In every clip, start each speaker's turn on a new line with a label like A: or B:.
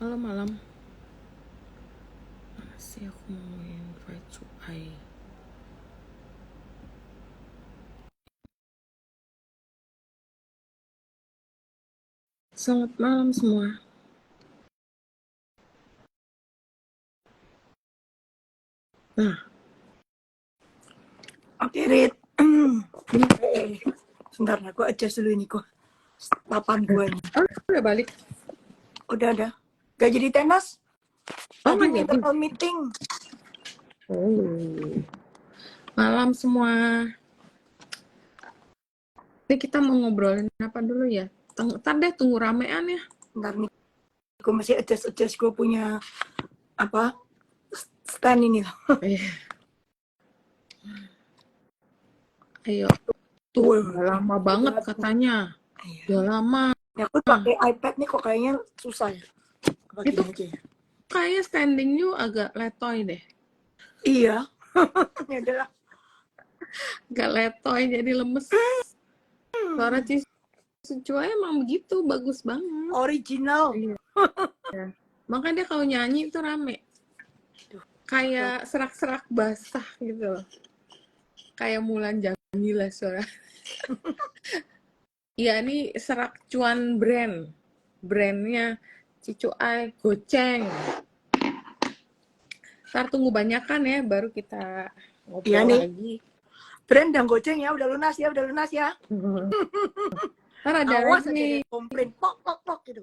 A: Malam-malam masih aku mau invite Cuai. Selamat malam semua. Nah,
B: Oke, Rit. Sebentar, aku adjust dulu ini kok. Papan gua ini.
A: udah balik.
B: Udah. Gak jadi tenas.
A: Oh,
B: Tadi
A: nggak jadi.
B: internal meeting.
A: Oh, malam semua. Ini kita mau ngobrolin apa dulu ya? Ntar deh, tunggu ramean ya.
B: Bentar nih. Gue masih adjust gue punya apa stand ini loh.
A: Ayo.
B: Tuh,
A: Udah lama banget katanya.
B: Iya.
A: Udah lama.
B: Ya, aku pakai iPad nih kok kayaknya susah ya.
A: Itu
B: Aja ya.
A: kayaknya standing you agak letoy deh.
B: Iya. Ya udahlah.
A: Agak letoy jadi lemes. Suara Cuai emang begitu, bagus banget.
B: Original.
A: Iya. Makanya dia kalau nyanyi itu rame. Kayak serak-serak basah gitu. Kayak Mulan Jamila suara. Iya, ini serak cuan brand. Brandnya Cicuai Goceng. Ntar tunggu banyakan ya, baru kita ngobrol
B: Iya nih.
A: lagi.
B: Brand dan Goceng ya, udah lunas ya.
A: Ntar ada
B: Awas
A: lagi.
B: aja komplain, pok gitu.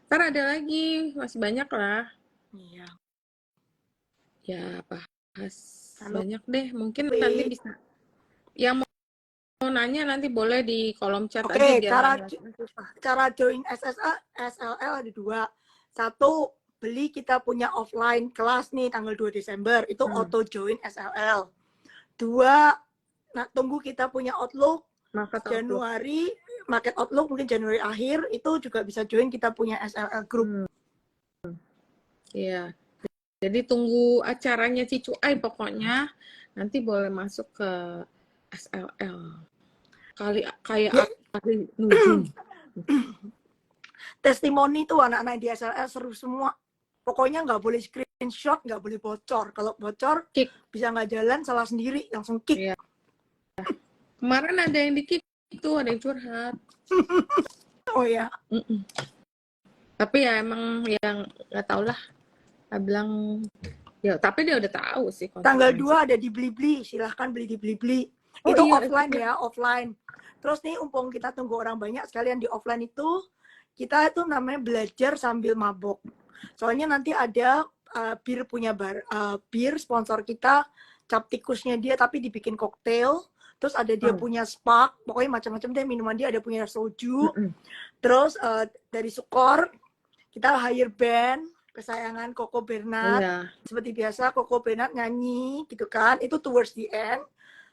A: Ntar ada lagi, masih banyak lah.
B: Iya.
A: Ya, bahas
B: Halo.
A: banyak deh. Mungkin nanti bisa. Yang mau nanya nanti boleh di kolom chat aja.
B: Oke, cara join SLL ada dua. Satu, beli kita punya offline kelas nih tanggal 2 Desember. Itu auto join SLL. Dua, tunggu kita punya Outlook. Januari, market Outlook mungkin Januari akhir, itu juga bisa join kita punya SLL group.
A: Iya. Jadi tunggu acaranya Cicuai pokoknya. Nanti boleh masuk ke SLL. Kayak kali nuju.
B: Testimoni tuh anak-anak di SLL seru semua. Pokoknya nggak boleh screenshot, nggak boleh bocor. Kalau bocor,
A: Kick.
B: bisa nggak jalan, salah sendiri, langsung kick.
A: Iya. Kemarin ada yang di kick itu, ada yang curhat.
B: Oh ya.
A: Tapi ya emang yang nggak tau lah. Dia bilang, ya tapi dia udah tahu sih.
B: Tanggal 2 ada di Blibli, silahkan beli di Blibli.
A: Oh,
B: itu
A: iya,
B: offline ya, offline. Terus nih, umpung kita tunggu orang banyak sekalian di offline itu, kita itu namanya belajar sambil mabok. Soalnya nanti ada bir punya bir sponsor kita, cap tikusnya dia tapi dibikin koktail. Terus ada dia punya spark, pokoknya macam-macam deh minuman dia, ada punya soju. Terus dari Sukor kita hire band kesayangan Koko Bernard.
A: Iya.
B: Seperti biasa Koko Bernard nyanyi gitu kan, itu towards the end.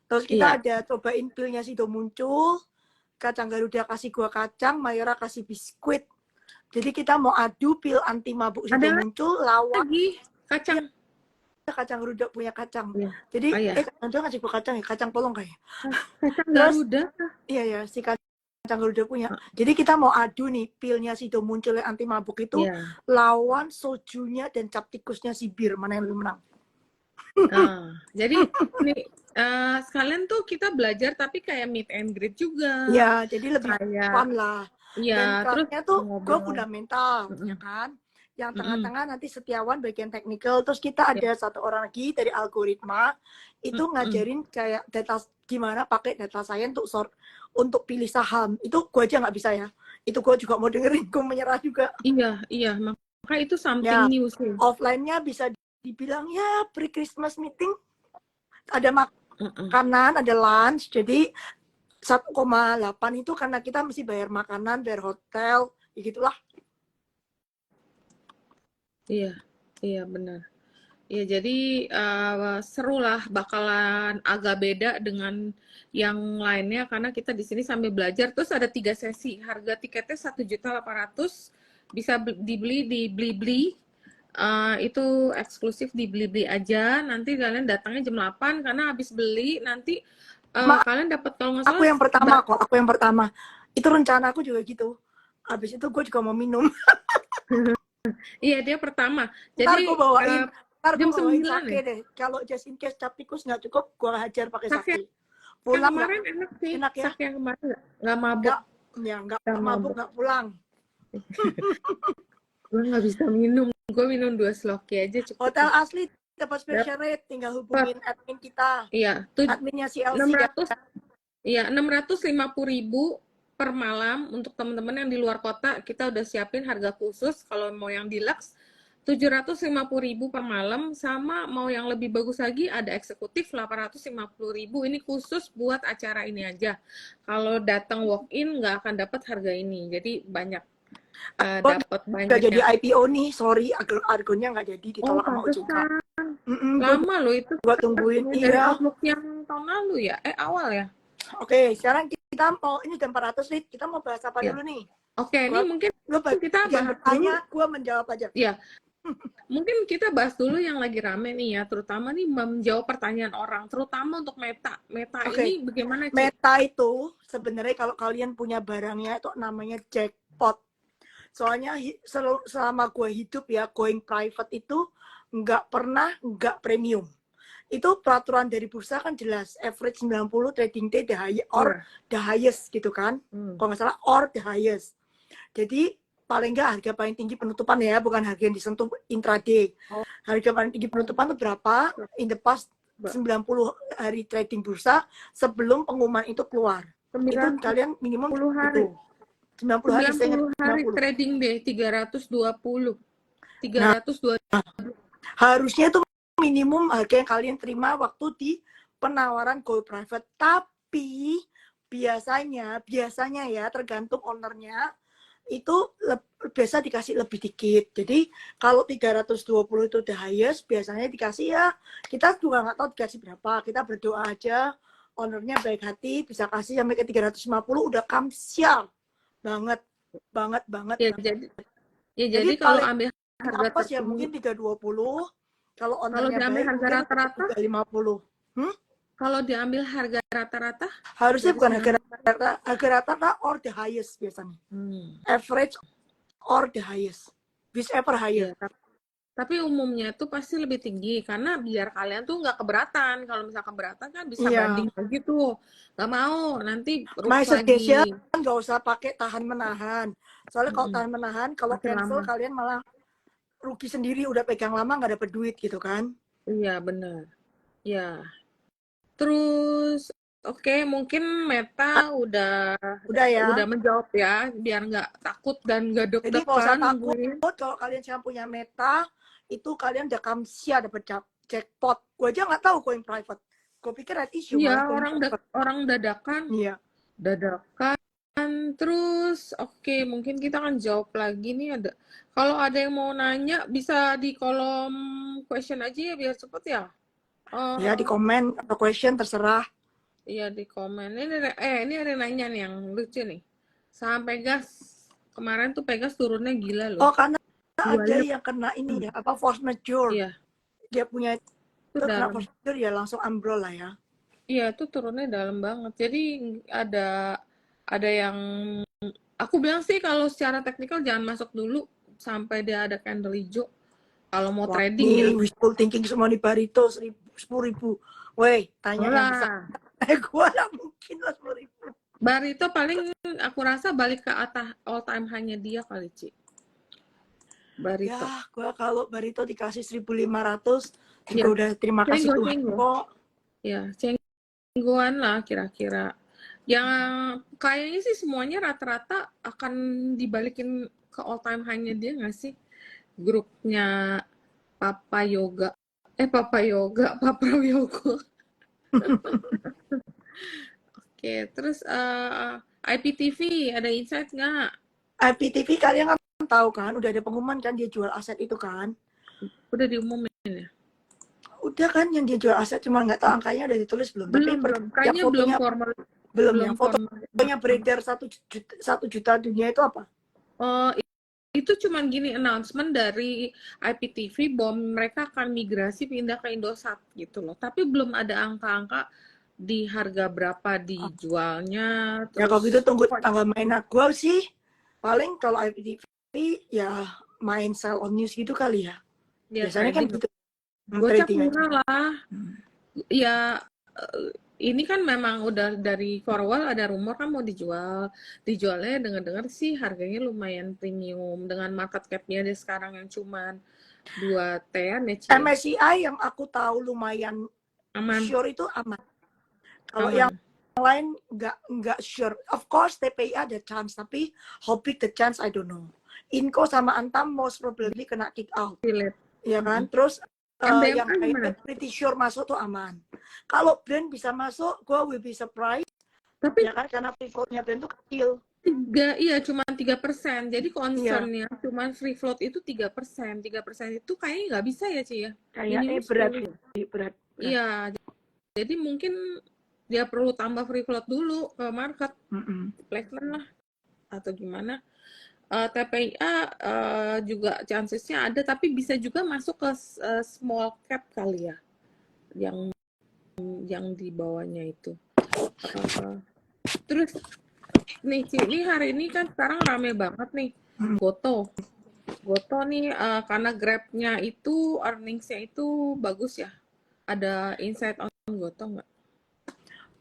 B: Terus kita ada cobain pilnya Sido muncul, Kacang Garuda kasih gua kacang, Mayora kasih biskuit. Jadi kita mau adu pil anti mabuk Sido muncul lawan
A: lagi kacang.
B: Ya, Kacang Garuda punya kacang.
A: Iya.
B: Jadi Garuda ngasih gua kacang ya, kacang polong kayak.
A: Kacang
B: Terus,
A: Garuda.
B: Iya ya, si Kacang Garuda punya. Jadi kita mau adu nih pilnya Sido muncul yang anti mabuk itu lawan sojunya dan cap tikusnya si bir, mana yang lebih menang.
A: Jadi nih sekalian tuh kita belajar tapi kayak meet and greet juga.
B: Ya, jadi lebih fun lah.
A: Iya,
B: dan kelasnya tuh gue
A: ngobrol.
B: fundamental, ya kan? Yang tengah-tengah nanti Setiawan bagian teknikal, terus kita ada satu orang lagi dari algoritma itu ngajarin kayak data gimana pakai data science untuk pilih saham. Itu gue aja nggak bisa ya. Itu gue juga mau dengerin, gue menyerah juga.
A: Iya, maka itu something new sih.
B: Offline-nya bisa dibilang ya pre-Christmas meeting, ada makanan, ada lunch, jadi 1,8 itu karena kita mesti bayar makanan, bayar hotel, ya gitulah.
A: Iya benar. Ya jadi seru lah, bakalan agak beda dengan yang lainnya karena kita di sini sambil belajar. Terus ada 3 sesi, harga tiketnya 1.800.000, bisa dibeli di Blibli. Itu eksklusif di Blibli aja. Nanti kalian datangnya jam 8 karena habis beli nanti kalian dapat kalau nggak salah.
B: Aku yang pertama. Itu rencana aku juga gitu. Habis itu gue juga mau minum.
A: Iya, dia pertama.
B: Ntar
A: Jadi
B: gue bawain, ntar gue
A: jam
B: bawain
A: 9
B: sake
A: ya.
B: deh. Kalau just in case cap tikus nggak cukup, gue hajar pakai
A: Sake
B: sake.
A: yang
B: Pulang nggak?
A: kemarin enak sih.
B: Enak ya?
A: Sake yang kemarin nggak mabuk.
B: Nggak, ya nggak
A: Nggak
B: mabuk,
A: mabuk.
B: nggak pulang.
A: Gue nggak bisa minum. Gue minum 2 sloki aja cukup
B: Hotel
A: lah.
B: asli dapat special rate, tinggal hubungin admin kita.
A: Iya, tuh
B: Adminnya CLC ya.
A: 600. Iya, 650.000 per malam untuk teman-teman yang di luar kota. Kita udah siapin harga khusus. Kalau mau yang deluxe 750.000 per malam, sama mau yang lebih bagus lagi ada eksekutif 850.000. Ini khusus buat acara ini aja. Kalau datang walk in nggak akan dapat harga ini. Jadi banyak dapat
B: Nggak
A: banyak
B: jadi
A: yang
B: IPO nih, sorry, argonya nggak jadi ditolak sama OJK.
A: pantesan.
B: Gue
A: Lama loh itu
B: tungguin,
A: dari
B: iya.
A: Outlook yang tahun lalu ya, awal ya.
B: Oke, sekarang kita mau, ini jam 400 nih, kita mau bahas apa
A: Ya.
B: dulu nih?
A: Oke, ini mungkin kita bahas
B: bertanya, gue menjawab aja.
A: Ya, mungkin kita bahas dulu yang lagi rame nih ya, terutama nih menjawab pertanyaan orang, terutama untuk Meta. Meta ini bagaimana, Ci?
B: Meta itu sebenarnya kalau kalian punya barangnya itu namanya jackpot. Soalnya selama gue hidup ya, going private itu nggak pernah nggak premium. Itu peraturan dari bursa kan jelas, average 90 trading day the highest gitu kan. Kalau nggak salah, or the highest. Jadi paling nggak harga paling tinggi penutupan ya, bukan harga yang disentuh intraday. Harga paling tinggi penutupan itu berapa? In the past 90 hari trading bursa sebelum pengumuman itu keluar. Itu kalian minimum
A: 10 hari.
B: itu. 90 hari,
A: 90 hari trading day 320.
B: Nah, harusnya itu minimum harga yang kalian terima waktu di penawaran go private. Tapi biasanya ya tergantung ownernya itu biasa dikasih lebih dikit. Jadi kalau 320 itu the highest, biasanya dikasih ya, kita juga nggak tahu dikasih berapa. Kita berdoa aja ownernya baik hati, bisa kasih sampai ke 350 udah kamsial banget.
A: Jadi kalau ambil harga
B: apa sih ya, mungkin 320. Kalau ownernya
A: diambil
B: baik,
A: harga rata-rata
B: 350.
A: Kalau diambil harga rata-rata
B: harusnya bukan harga rata-rata or the highest biasanya. Average or the highest, whichever higher.
A: Ya, tapi umumnya tuh pasti lebih tinggi karena biar kalian tuh nggak keberatan. Kalau misalnya keberatan kan bisa banding lagi tuh. Nggak mau nanti
B: My suggestion
A: lagi.
B: nggak usah pakai tahan menahan. Soalnya kalau tahan menahan, kalau cancel kalian malah rugi sendiri, udah pegang lama nggak dapet duit gitu kan.
A: Iya benar. Ya. Terus oke, mungkin Meta udah
B: ya.
A: Udah menjawab ya, biar nggak takut dan nggak deg-degan.
B: Jadi nggak usah takut kalau kalian sekarang punya Meta, itu kalian udah kamsia dapet jackpot. Gue aja nggak tahu going private. Gue pikir red issue.
A: Iya, orang dadakan.
B: Iya.
A: Dadakan. Terus oke, mungkin kita akan jawab lagi nih. Kalau ada yang mau nanya bisa di kolom question aja ya biar cepet ya.
B: Ya di komen atau question terserah.
A: Iya di komen. Ini ada yang nanya nih yang lucu nih. Saham Pegas kemarin tuh Pegas turunnya gila loh.
B: Oh karena ada yang kena ini ya, apa force majeure.
A: Iya.
B: Dia punya itu kena force majeure ya langsung ambrol lah ya.
A: Iya itu turunnya dalam banget. Jadi ada yang aku bilang sih kalau secara teknikal jangan masuk dulu sampai dia ada candle hijau. Kalau mau trading ya.
B: Wishful thinking semua di Barito 10.000. Woi, tanya yang bisa. Gua nggak mungkin lah 10.000.
A: Barito paling aku rasa balik ke atas all time high-nya dia kali, Ci. Barito.
B: Ya, gua kalau Barito dikasih 1.500 juga udah terima kasih Tuhan kok.
A: Ya, cengguan lah kira-kira. Yang kayaknya sih semuanya rata-rata akan dibalikin ke all time high-nya dia nggak sih? Grupnya Papa Yoga. Papa Prayogo. Oke, terus IPTV ada insight nggak?
B: IPTV kalian kan tahu kan, udah ada pengumuman kan dia jual aset itu kan?
A: Udah diumumin ya?
B: Udah kan yang dia jual aset, cuma nggak tahu angkanya udah ditulis belum?
A: Belum. Kayaknya belum formal.
B: Belum yang fotonya beredar 1 juta dunia itu apa?
A: Itu cuman gini announcement dari IPTV bahwa mereka akan migrasi pindah ke Indosat gitu loh. Tapi belum ada angka-angka di harga berapa dijualnya.
B: Terus... Ya kalau gitu tunggu tanggal main gue sih. Paling kalau IPTV ya main sell on news gitu kali ya.
A: Ya
B: Biasanya kan
A: trading.
B: gitu.
A: Gocap
B: Trading aja.
A: murah lah.
B: Hmm.
A: Ya ini kan memang udah dari for a while ada rumor kan mau dijual. Dijualnya dengar-dengar sih harganya lumayan premium dengan market cap-nya dia sekarang yang cuman 2T-an ya, Ci ya.
B: MSCI yang aku tahu lumayan
A: Aman,
B: sure itu aman. Kalau yang
A: aman.
B: lain nggak sure. Of course TPI ada chance, tapi how big the chance I don't know. Inco sama Antam most probably kena kick out,
A: Relate.
B: ya kan?
A: Mm-mm.
B: Terus yang
A: MBMA gimana?
B: pretty sure masuk tuh aman. Kalau brand bisa masuk, gue will be surprised,
A: Tapi
B: ya kan? Karena free floatnya brand tuh kecil.
A: cuma 3%. Jadi concernnya cuma free float itu 3%. 3% itu kayaknya nggak bisa ya, Ci ya.
B: Kayaknya
A: Minimum
B: berat.
A: Iya, jadi mungkin dia perlu tambah free float dulu ke market placement lah atau gimana. TPIA juga chancesnya ada, tapi bisa juga masuk ke small cap kali ya, yang di bawahnya itu. Terus nih Ci, ini hari ini kan sekarang rame banget nih Goto nih karena Grab-nya itu earnings-nya itu bagus ya. Ada insight on Goto nggak?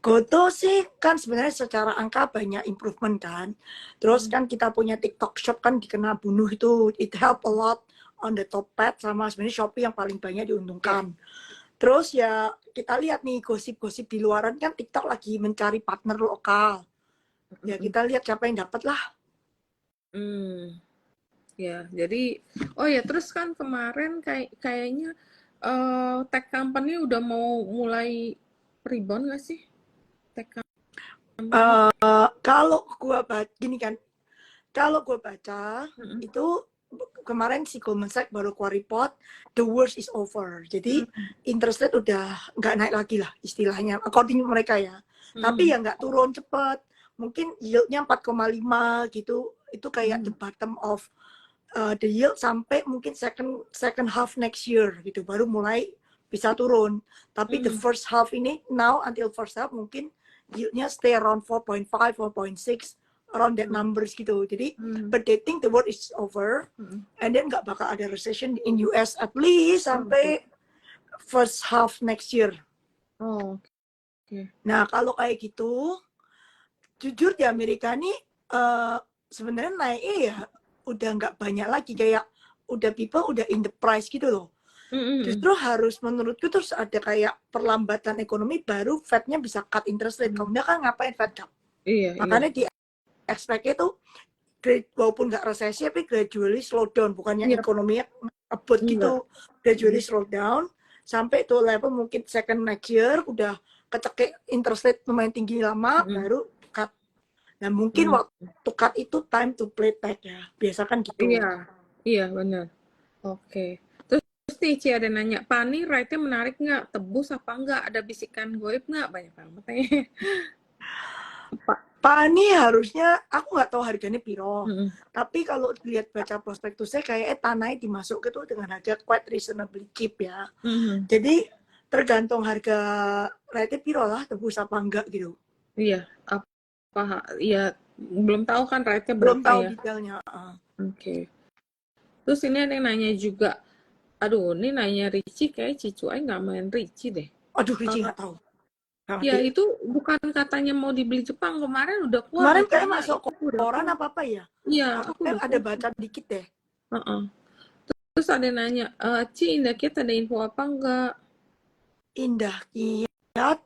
B: Goto sih kan sebenarnya secara angka banyak improvement kan. Terus kan kita punya TikTok Shop kan dikena bunuh itu, it help a lot on the top pad, sama sebenarnya Shopee yang paling banyak diuntungkan. Terus ya kita lihat nih gosip-gosip di luaran kan TikTok lagi mencari partner lokal. Ya kita lihat siapa yang dapat lah.
A: Ya, jadi terus kan kemarin kayaknya tech company udah mau mulai rebound nggak sih? Tech company.
B: Kalau gua gini kan, kalau gue baca itu kemarin si Goldman Sachs baru keluar report, the worst is over. Jadi interest rate udah nggak naik lagi lah istilahnya, according mereka ya. Tapi ya nggak turun cepat. Mungkin yieldnya 4,5 gitu. Itu kayak the bottom of the yield sampai mungkin second half next year gitu. Baru mulai bisa turun. Tapi the first half ini, now until first half mungkin yieldnya stay around 4.5, 4.6. Around that numbers gitu. Jadi, but they think the world is over, and then nggak bakal ada recession in US at least sampai first half next year. Nah, kalau kayak gitu, jujur di Amerika nih sebenarnya naiknya ya udah nggak banyak lagi, kayak udah people udah in the price gitu loh. Justru harus menurutku terus ada kayak perlambatan ekonomi baru Fed-nya bisa cut interest rate. Kalau enggak kan ngapain Fed cut? Makanya di expect-nya tuh walaupun nggak resesi tapi gradually slow down, bukannya ekonominya ngebut gitu, gradually slow down sampai tuh level mungkin second next year udah kecekek interest rate lumayan tinggi lama baru cut. Nah mungkin waktu cut itu time to play back ya, biasa kan gitu.
A: Iya benar. Oke. Terus nih Ci ada nanya, Pani rate-nya menarik nggak? Tebus apa nggak? Ada bisikan goib nggak? Banyak banget ya.
B: Pani harusnya, aku nggak tahu harganya piro. Tapi kalau lihat baca prospektusnya kayaknya tanahnya dimasuk itu dengan harga quite reasonably cheap ya. Jadi tergantung harga rate piro lah, tebus apa enggak gitu.
A: Iya, iya belum tahu kan rate-nya berapa.
B: Belum tahu
A: ya
B: detailnya.
A: Oke. Terus ini ada yang nanya juga, aduh ini nanya Ricci, kayak Cicuai nggak main Ricci deh.
B: Aduh Ricci nggak tahu.
A: Ya itu bukan katanya mau dibeli Jepang, kemarin udah keluar.
B: Kemarin kayak masuk koran apa ya?
A: Iya,
B: aku ada baca dikit deh.
A: Terus ada yang nanya, Ci Indah Kiat ada info apa enggak?
B: Indah Kiat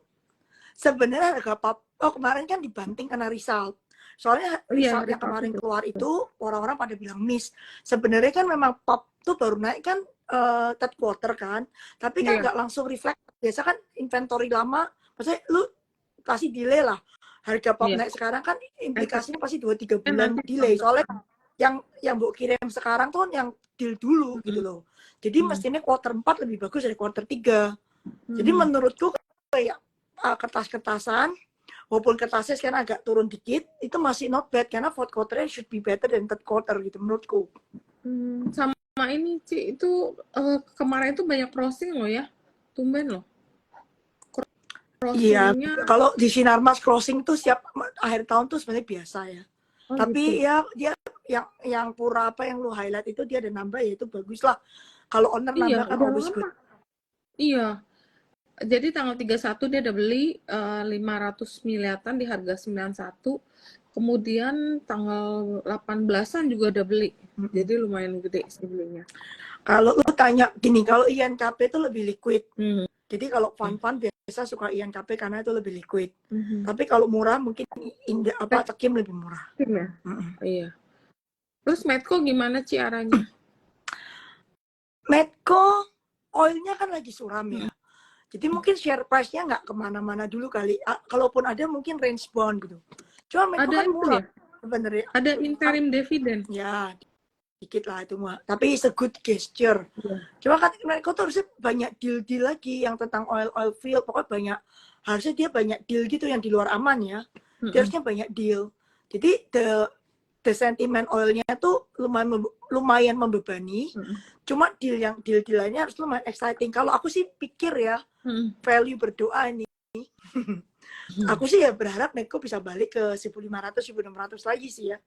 B: sebenarnya harga kemarin kan dibanting karena result. Soalnya result yang kemarin keluar itu orang-orang pada bilang miss. Sebenarnya kan memang pop tuh baru naik kan third quarter kan, tapi kan nggak langsung reflect. Biasa kan inventory lama, maksudnya lu pasti delay lah. Harga pop naik sekarang kan implikasinya pasti 2-3 bulan delay. Soalnya yang Bu kirim sekarang tuh yang deal dulu gitu loh. Jadi mestinya quarter 4 lebih bagus dari quarter 3. Jadi menurutku kayak kertas-kertasan, walaupun kertasnya sekarang agak turun dikit, itu masih not bad karena fourth quarter should be better than third quarter gitu menurutku.
A: Sama ini Ci, itu kemarin itu banyak crossing loh ya, tumben loh.
B: Iya, kalau di Sinarmas crossing tuh siap akhir tahun tuh sebenarnya biasa ya. Tapi gitu. Ya dia yang pura apa yang lu highlight itu dia ada nambah ya itu bagus lah. Kalau owner
A: Iya,
B: nambah kan
A: udah
B: always
A: lama.
B: good.
A: Iya. Jadi tanggal 31 dia udah beli 500 miliatan di harga 91. Kemudian tanggal 18-an juga udah beli. Jadi lumayan gede sih belinya.
B: Kalau lu tanya gini, kalau INKP itu lebih liquid.
A: Hmm.
B: Jadi kalau fund biasa suka INKP karena itu lebih liquid.
A: Mhm.
B: Tapi kalau murah mungkin Tekim lebih murah.
A: Tekim ya? Iya. Terus Medco gimana Ci arahnya?
B: Medco oilnya kan lagi suram ya. Jadi mungkin share price-nya nggak kemana-mana dulu kali. Kalaupun ada mungkin range bound gitu. Cuma Medco
A: Ada
B: kan
A: itu
B: murah
A: ya?
B: sebenarnya.
A: Ada interim dividend.
B: Ya, dikit lah itu mah. Tapi it's a good gesture.
A: Iya.
B: Cuma kan Medco tuh harusnya banyak deal-deal lagi yang tentang oil field. Pokoknya banyak. Harusnya dia banyak deal gitu yang di luar aman ya. Dia harusnya banyak deal. Jadi the sentiment oilnya tuh lumayan membebani. Cuma deal lainnya harus lumayan exciting. Kalau aku sih pikir ya, value berdoa ini. Aku sih ya berharap Medco bisa balik ke 1.500, 1.600 lagi sih ya.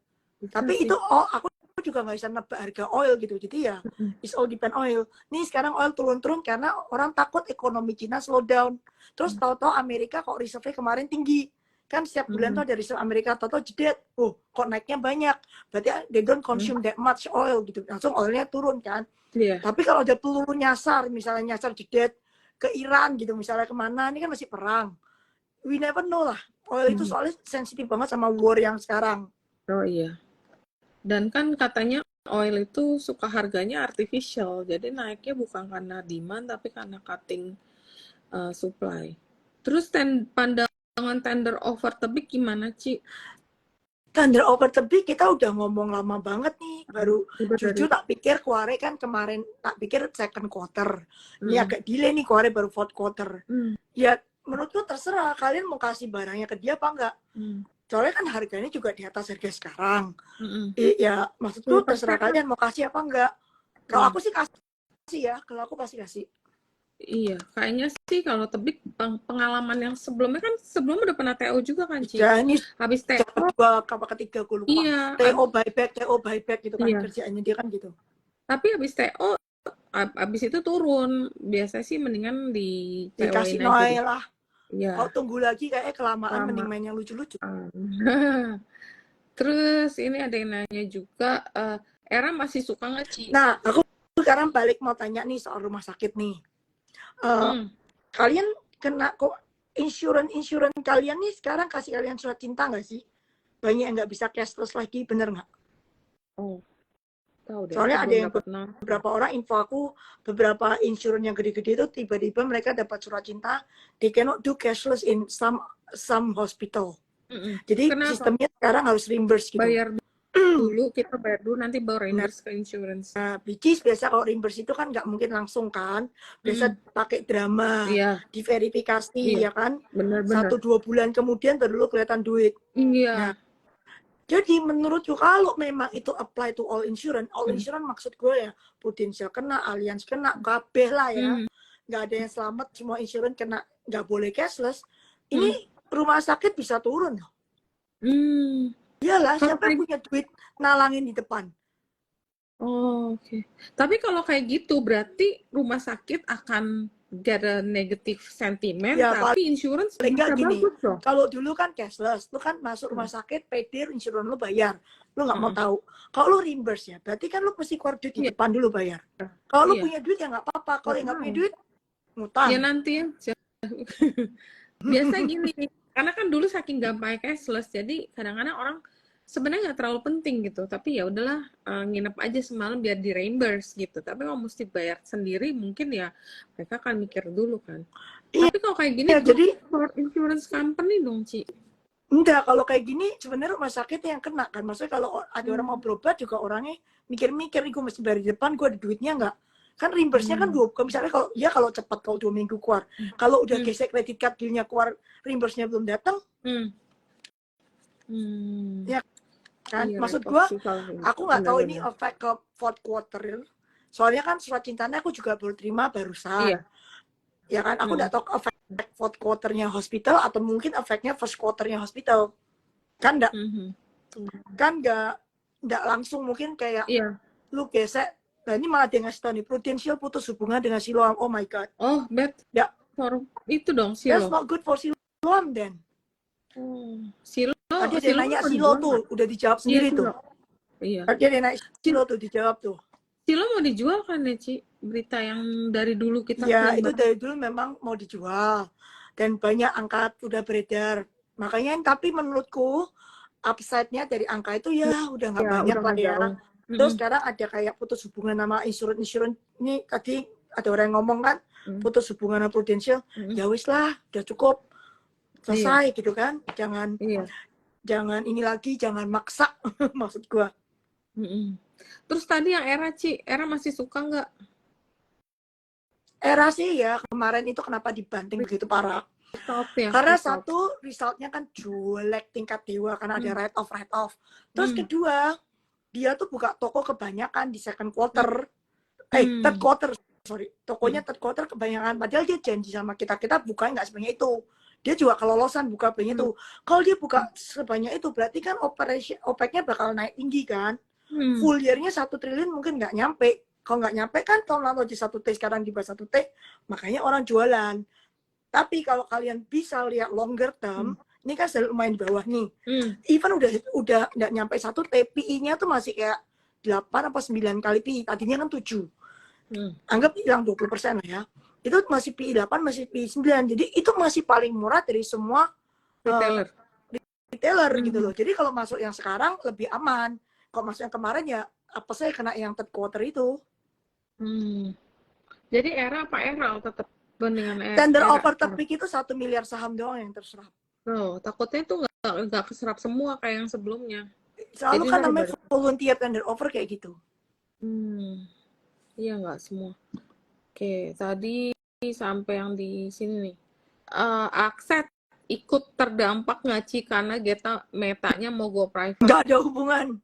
B: Tapi itu aku juga nggak bisa nebak harga oil gitu. Jadi ya, it's all depend oil. Nih sekarang oil turun-turun karena orang takut ekonomi Cina slow down. Terus tahu-tahu Amerika kok reserve kemarin tinggi. Kan setiap bulan tuh ada reserve Amerika, tahu-tahu jedet. Oh, kok naiknya banyak. Berarti they don't consume that much oil gitu. Langsung oilnya turun kan.
A: Iya.
B: Tapi kalau ada peluru nyasar, misalnya nyasar jedet ke Iran gitu, misalnya kemana, ini kan masih perang. We never know lah. Oil itu soalnya sensitif banget sama war yang sekarang.
A: Oh iya. Dan kan katanya oil itu suka harganya artificial, jadi naiknya bukan karena demand tapi karena cutting supply. Terus pandangan tender offer tebik gimana Ci?
B: Tender over tebing kita udah ngomong lama banget nih. Baru jujur tak pikir Kuare kan kemarin tak pikir second quarter. Ini agak delay nih Kuare baru fourth quarter. Ya menurutku terserah kalian mau kasih barangnya ke dia apa enggak. Soalnya kan harganya juga di atas harga sekarang. Ya maksudku terserah kalian mau kasih apa enggak. Kalau aku sih kasih ya. Kalau aku pasti kasih.
A: Iya, kayaknya sih kalau tebik pengalaman yang sebelumnya kan sebelumnya udah pernah TO juga kan Ci.
B: Ya, ini
A: Habis TO
B: kedua ketiga aku lupa.
A: Iya,
B: TO buyback gitu kan
A: iya.
B: kerjaannya dia kan gitu.
A: Tapi habis TO habis itu turun. Biasanya sih mendingan di
B: Dikasih
A: TO-in aja.
B: Noel lah.
A: Iya.
B: Kalau tunggu lagi kayaknya kelamaan mending main yang lucu-lucu.
A: Terus ini ada yang nanya juga, Era masih suka nggak Ci?
B: Nah, aku sekarang balik mau tanya nih soal rumah sakit nih. Kalian kena kok insurance kalian nih sekarang kasih kalian surat cinta nggak sih? Banyak yang nggak bisa cashless lagi, bener nggak?
A: Oh, tahu deh.
B: Soalnya ada yang beberapa orang info aku, beberapa insurance yang gede-gede itu tiba-tiba mereka dapat surat cinta, they cannot do cashless in some hospital. Jadi
A: kenapa?
B: Sistemnya sekarang harus reimburse gitu.
A: Kita bayar dulu nanti baru reimburse ke insurance.
B: Nah, bicis biasa kalau reimburse itu kan nggak mungkin langsung kan, biasa pakai drama, diverifikasi ya kan,
A: benar-benar
B: 1-2 bulan kemudian baru lu kelihatan duit.
A: Iya.
B: Nah, jadi menurutku kalau memang itu apply to all insurance maksud gue ya, Prudential kena, Allianz kena, kabeh lah ya, nggak ada yang selamat, semua insurance kena, nggak boleh cashless. Ini rumah sakit bisa turun loh. Iyalah, siapa yang punya duit nalangin di depan?
A: Oh, oke. Tapi kalau kayak gitu berarti rumah sakit akan get a negative sentiment,
B: ya,
A: tapi insurance
B: enggak gini.
A: bagus loh.
B: Kalau dulu kan cashless, lu kan masuk rumah sakit, PD, insurance lu bayar, lu nggak mau tahu. Kalau lu reimburse ya, berarti kan lu mesti keluar duit di depan dulu bayar. Kalau lu punya duit ya nggak apa-apa. Kalau nggak punya duit, ngutang.
A: Ya nanti ya. Biasa gini, karena kan dulu saking gampangnya cashless, jadi kadang-kadang orang sebenarnya nggak terlalu penting gitu, tapi ya udahlah nginep aja semalam biar di reimburse gitu. Tapi kalau mesti bayar sendiri mungkin ya mereka akan mikir dulu kan. Tapi kalau kayak gini
B: ya, jadi
A: insurance company dong Ci.
B: Enggak, kalau kayak gini sebenarnya rumah sakit yang kena kan. Maksudnya kalau ada orang mau berobat juga orangnya mikir-mikir, gue mesti bayar di depan, gue ada duitnya nggak? Kan reimburse-nya kan misalnya kalau cepat, kalau 2 minggu keluar. Kalau udah gesek kredit card bill-nya keluar, reimburse-nya belum datang. Ya kan, iya, maksud gue, aku nggak tahu ini efek ke fourth quarter. Soalnya kan surat cintanya aku juga baru terima barusan. Iya. Ya kan, aku nggak tahu efek fourth quarter-nya hospital atau mungkin efeknya first quarter-nya hospital. Kan nggak, kan nggak nggak langsung mungkin kayak
A: Iya.
B: lu gesek. Nah ini malah dia ngasih tau nih, Prudential putus hubungan dengan Siloam. Oh my god.
A: Oh, bad
B: Ya,
A: for itu dong
B: that's
A: Silo.
B: not good for Siloam then.
A: Oh, Silo,
B: Tadi ada yang
A: Silo
B: nanya
A: mau
B: Silo
A: dijual
B: tuh,
A: nggak?
B: udah dijawab
A: Iya
B: sendiri tuh.
A: Silo. Iya.
B: Tadi ada yang nanya Silo tuh, dijawab tuh.
A: Silo mau dijual kan ya, Ci? Berita yang dari dulu kita
B: Ya,
A: yang
B: itu dari dulu memang mau dijual. Dan banyak angka udah beredar. Makanya, tapi menurutku, upside-nya dari angka itu ya udah nggak
A: ya
B: banyak
A: udah
B: lah
A: nggak
B: ya.
A: jauh.
B: Terus sekarang ada kayak putus hubungan sama insurance. Ini tadi ada orang yang ngomong kan, putus hubungan sama Prudential. Ya wis lah, udah cukup.
A: Iya,
B: Selesai gitu kan.
A: iya.
B: Jangan ini lagi, jangan maksa. Maksud gua.
A: Terus tadi yang Era, Ci, Era masih suka nggak?
B: Era sih ya, kemarin itu kenapa dibanting begitu parah.
A: Result ya,
B: Karena
A: result.
B: satu, resultnya kan jelek tingkat dewa, karena ada write off. Terus kedua, dia tuh buka toko kebanyakan di second quarter, third quarter, sorry. Tokonya third quarter kebanyakan, padahal dia janji sama kita buka nggak sebanyak itu. Dia juga kelolosan buka banyak itu. Kalau dia buka sebanyak itu, berarti kan OPEC-nya bakal naik tinggi kan. Full year-nya 1 triliun mungkin nggak nyampe. Kalau nggak nyampe kan tahun lalu di 1T, sekarang di bawah 1T, makanya orang jualan. Tapi kalau kalian bisa lihat longer term, ini kan sudah lumayan di bawah nih. Even udah nggak nyampe 1T, PI-nya tuh masih kayak 8 atau 9 kali PI. Tadinya kan 7. Anggap hilang 20% lah ya. Itu masih PI 8, masih PI 9. Jadi itu masih paling murah dari semua retailer gitu loh. Jadi kalau masuk yang sekarang lebih aman. Kalau masuk yang kemarin ya apa saya kena yang third quarter itu.
A: Jadi Era apa Era tetap bandingan Era?
B: Tender offer terpeak itu 1 miliar saham doang yang terserap.
A: Oh, takutnya itu nggak keserap semua kayak yang sebelumnya.
B: Selalu
A: Jadi
B: kan namanya volunteer tender offer kayak gitu.
A: Iya nggak semua. Oke, tadi sampai yang di sini nih. Akset ikut terdampak nggak Ci karena Metanya mau go private?
B: Nggak ada hubungan.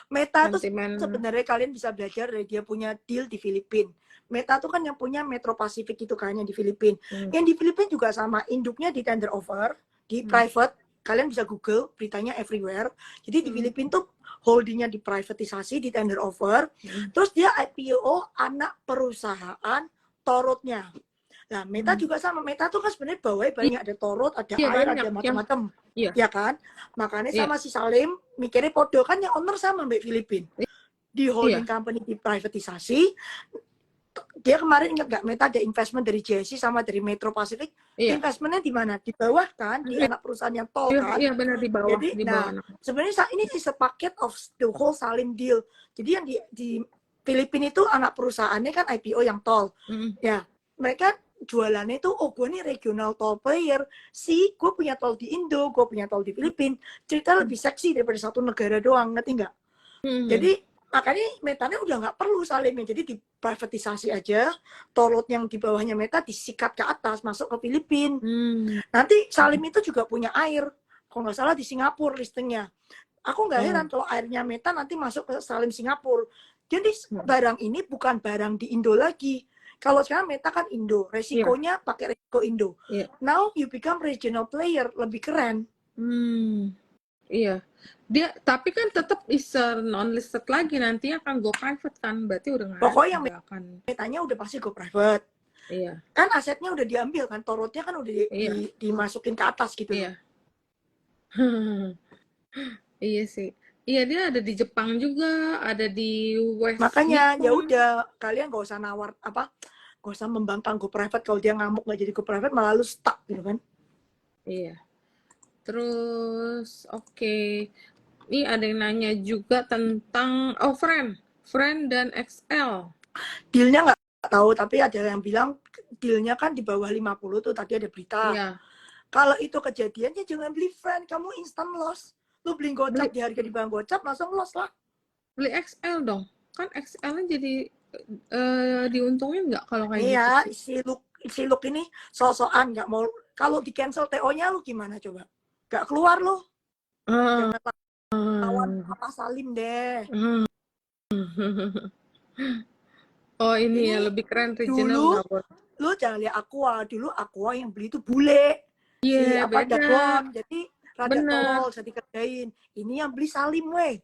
B: Meta tuh
A: Sentimen.
B: sebenarnya kalian bisa belajar dari dia punya deal di Filipina. Meta tuh kan yang punya Metro Pacific itu kayaknya di Filipina. Yang di Filipina juga sama, induknya di tender offer, di private. Kalian bisa Google, beritanya everywhere. Jadi di Filipina tuh holdingnya diprivatisasi, di tender offer. Terus dia IPO anak perusahaan torutnya. Nah, Meta juga sama. Meta tuh kan sebenarnya bawahnya banyak, ada torut, ada air,
A: banyak,
B: ada macam-macam.
A: Iya.
B: Ya kan? Makanya sama si Salim mikirnya podo kan yang owner sama Mbak Filipin. Di holding company diprivatisasi. Dia kemarin ingat nggak, Meta ada investment dari JSC sama dari Metro Pacific. Investmentnya di mana? Di bawah kan, di anak perusahaan yang tol kan.
A: Iya benar di bawah.
B: Jadi,
A: di bawah.
B: sebenarnya ini is a packet of the whole Salim deal. Jadi yang di Filipina itu anak perusahaannya kan IPO yang tol. Ya, mereka jualannya itu, oh gue nih regional tol player, gue punya tol di Indo, gue punya tol di Filipina, cerita lebih seksi daripada satu negara doang, ngerti nggak? Jadi makanya Metanya udah nggak perlu Salimnya, jadi diprivatisasi aja, torot yang di bawahnya Meta disikat ke atas, masuk ke Filipina. Nanti Salim itu juga punya air, kalau nggak salah di Singapura listingnya. Aku nggak heran kalau airnya Meta nanti masuk ke Salim Singapura. Jadi barang ini bukan barang di Indo lagi. Kalau sekarang Meta kan Indo, resikonya pakai resiko Indo. Now you become regional player, lebih keren.
A: Iya. Dia tapi kan tetap is non listed lagi, nanti akan go private kan, berarti udah nggak.
B: Pokoknya yang Metanya udah pasti go private.
A: Iya.
B: Kan asetnya udah diambil kan, torotnya kan udah dimasukin ke atas gitu.
A: Iya. Iya sih. Iya, dia ada di Jepang juga, ada di West.
B: Makanya ya udah, kalian gak usah gak usah membangkang go private. Kalau dia ngamuk gak jadi go private, malah lu stuck gitu kan.
A: Iya. Terus ini ada yang nanya juga tentang Friend dan XL.
B: Dealnya nggak tahu, tapi ada yang bilang dealnya kan di bawah 50 tuh, tadi ada berita.
A: Iya.
B: Kalau itu kejadiannya jangan beli Friend, kamu instant loss. Lu beli gocap di harga di bawah gocap, langsung loss lah.
A: Beli XL dong. Kan XL-nya jadi diuntungin nggak kalau kayak
B: gitu? Iya, si Luk ini so-soan nggak mau. Kalau di cancel TO-nya lu gimana coba? Nggak keluar lu. Jangan lawan apa Salim deh.
A: Oh ini ya lebih keren regional.
B: Dulu lu jangan lihat Aqua. Dulu Aqua yang beli itu bule.
A: Iya, beda.
B: Dagon. Jadi rada tolol, bisa dikerjain. Ini yang beli Salim weh.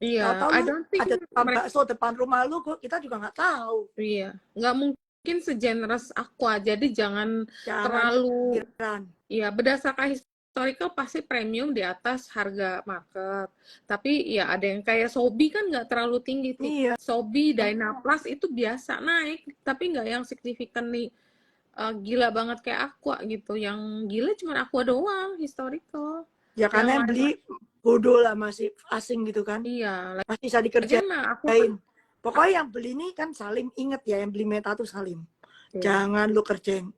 A: Iya,
B: Tahu-tahu
A: I
B: lu
A: don't think
B: ada tukang
A: mereka,
B: bakso depan rumah lu, kita juga nggak tahu.
A: iya, nggak mungkin segenerous Aqua. Jadi jangan
B: Jangan
A: terlalu,
B: pikiran.
A: ya berdasarkan historical pasti premium di atas harga market. Tapi ya ada yang kayak Sobi kan nggak terlalu tinggi.
B: Iya.
A: Sobi, Dynaplus itu biasa naik, tapi nggak yang signifikan nih gila banget kayak Aqua gitu. Yang gila cuma Aqua doang, historical.
B: Ya
A: Yang
B: karena yang
A: lain,
B: beli bodoh lah, masih asing gitu kan.
A: iya.
B: Masih bisa
A: Lagian mah Aqua kan,
B: dikerjain. Pokoknya yang beli ini kan Salim, inget ya, yang beli Meta tuh Salim.
A: iya.
B: Jangan lu kerjain.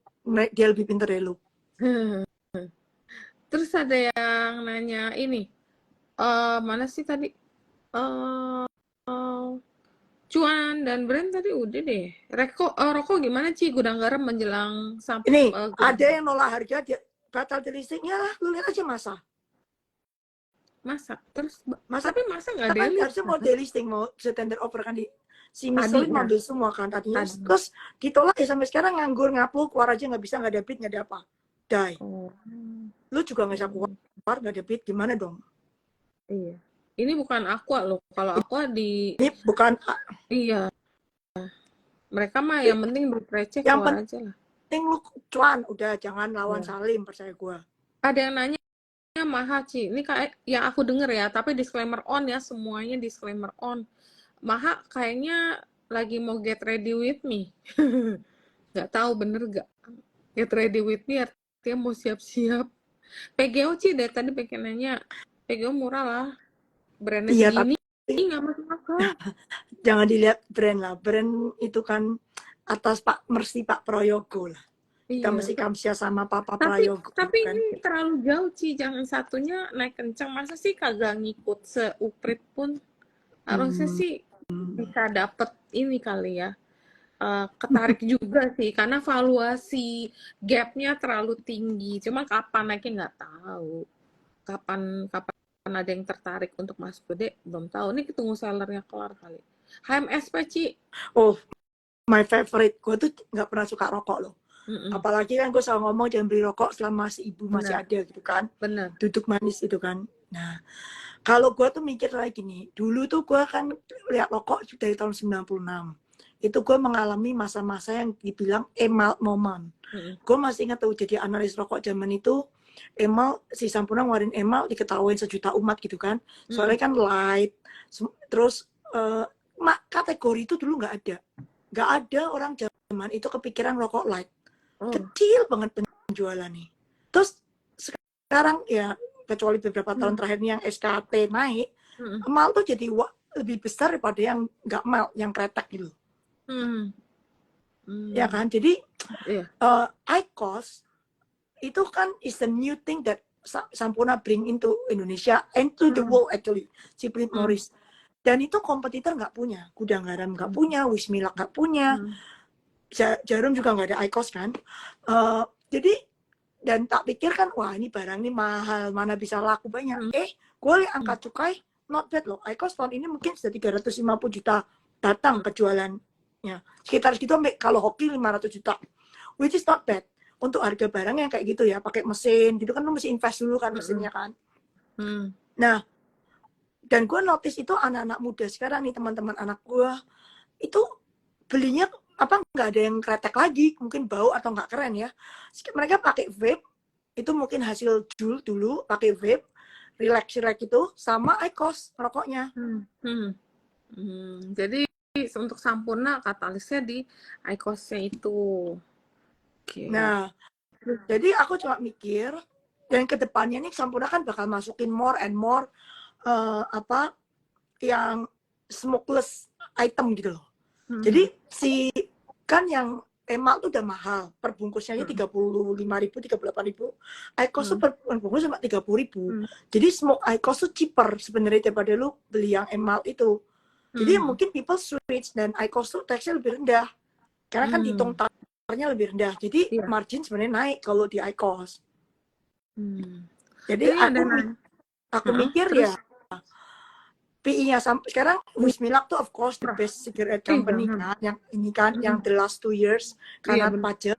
B: Dia lebih pinter dari lu.
A: Terus ada yang nanya ini, mana sih tadi? Eh, Cuan dan brand tadi udah deh. Rokok gimana Ci? Gudang garam menjelang
B: Ini
A: gudang
B: ada yang nolak harga, dia batal di listingnya lah. Lu lihat aja masa.
A: masak. Terus,
B: Masa
A: tapi masa nggak
B: kan
A: delisting?
B: harusnya mau delisting, mau tender offer kan di si
A: Tadi
B: Michelin
A: ya,
B: ngambil semua kan tadinya.
A: tadi.
B: Terus ditolak ya sampai sekarang nganggur ngapul, keluar aja nggak bisa, nggak ada bid, nggak ada apa. Die.
A: Oh,
B: Lu juga nggak bisa keluar, nggak ada bid, gimana dong?
A: iya. Ini bukan Aqua loh. Kalau Aqua
B: Ini bukan
A: iya. Mereka mah yang penting duit receh
B: yang
A: keluar aja lah.
B: penting lu cuan, udah jangan lawan
A: Iya.
B: Salim, percaya gua.
A: Ada yang nanya Maha Ci. Ini kayak yang aku denger ya, tapi disclaimer on ya, semuanya disclaimer on. Maha kayaknya lagi mau get ready with me. Nggak tahu bener nggak. Get ready with me artinya mau siap-siap. PGO Ci deh tadi pengen nanya. PGO murah lah. Brandnya
B: Iya,
A: segini
B: tapi
A: nggak masuk akal.
B: jangan dilihat brand lah. Brand itu kan atas Pak Mersi, Pak Prayogo lah. Kita
A: Iya.
B: mesti kamsia sama Papa
A: Tapi
B: Prayogo
A: tapi
B: kan.
A: ini terlalu jauh Ci. Jangan satunya naik kencang. Masa sih kagak ngikut seuprit pun? Harusnya sih bisa dapet ini kali ya. Ketarik juga sih karena valuasi gapnya terlalu tinggi. Cuma kapan naiknya nggak tahu. Kapan kapan ada yang tertarik untuk masuk gede belum tahu. Ini tunggu sellernya kelar kali. HMSP Ci.
B: Oh, my favorite. Gue tuh nggak pernah suka rokok loh.
A: Mm-mm.
B: Apalagi kan gue selalu ngomong jangan beli rokok selama si ibu masih
A: Benar.
B: ada gitu kan.
A: Benar.
B: Duduk manis itu kan. Nah, kalau gue tuh mikir lagi nih, dulu tuh gue kan lihat rokok dari tahun 96. Itu gue mengalami masa-masa yang dibilang emal moment. Gue masih ingat tuh jadi analis rokok zaman itu, emal, si Sampurna ngeluarin emal diketawain sejuta umat gitu kan. Soalnya kan light, terus kategori itu dulu nggak ada. Nggak ada orang zaman itu kepikiran rokok light. Kecil banget penjualan nih. Terus sekarang ya, kecuali beberapa tahun terakhir ini yang SKT naik, emal tuh jadi lebih besar daripada yang nggak emal, yang kretek gitu. Ya kan, jadi IQOS itu kan is the new thing that Sampurna bring into Indonesia and to the world actually, si Philip Morris. Dan itu kompetitor nggak punya, Gudang Garam nggak punya, Wismilak nggak punya, Jarum juga nggak ada IQOS kan. Jadi dan tak pikir kan, wah ini barang ini mahal, mana bisa laku banyak. Gue lihat angka cukai not bad loh. IQOS tahun ini mungkin sudah 350 juta datang kejualannya. Sekitar segitu, kalau hoki 500 juta. Which is not bad. Untuk harga barang yang kayak gitu ya, pakai mesin gitu kan, lu mesti invest dulu kan mesinnya kan. Nah, dan gue notice itu anak-anak muda sekarang nih, teman-teman anak gue, itu belinya nggak ada yang kretek lagi, mungkin bau atau nggak keren ya. Mereka pakai vape, itu mungkin hasil Juul dulu, pakai vape, relax itu, sama IQOS rokoknya.
A: Jadi untuk Sampurna katalisnya di IQOS-nya itu.
B: Nah, jadi aku cuma mikir, dan kedepannya nih Sampurna kan bakal masukin more and more yang smokeless item gitu loh. Jadi kan yang emal tuh udah mahal, perbungkusnya 35.000, 38.000. IQOS tuh perbungkus cuma 30.000. Jadi smoke IQOS tuh cheaper sebenarnya daripada lu beli yang emal itu. Jadi mungkin people switch, dan IQOS tuh taxnya lebih rendah. Karena kan hitung tarnya lebih rendah. Jadi margin sebenarnya naik kalau di IQOS. Jadi aku mikir ya, PI-nya sekarang Wismilak tuh of course the best cigarette company kan, yang ini kan yang the last 2 years karena pajak.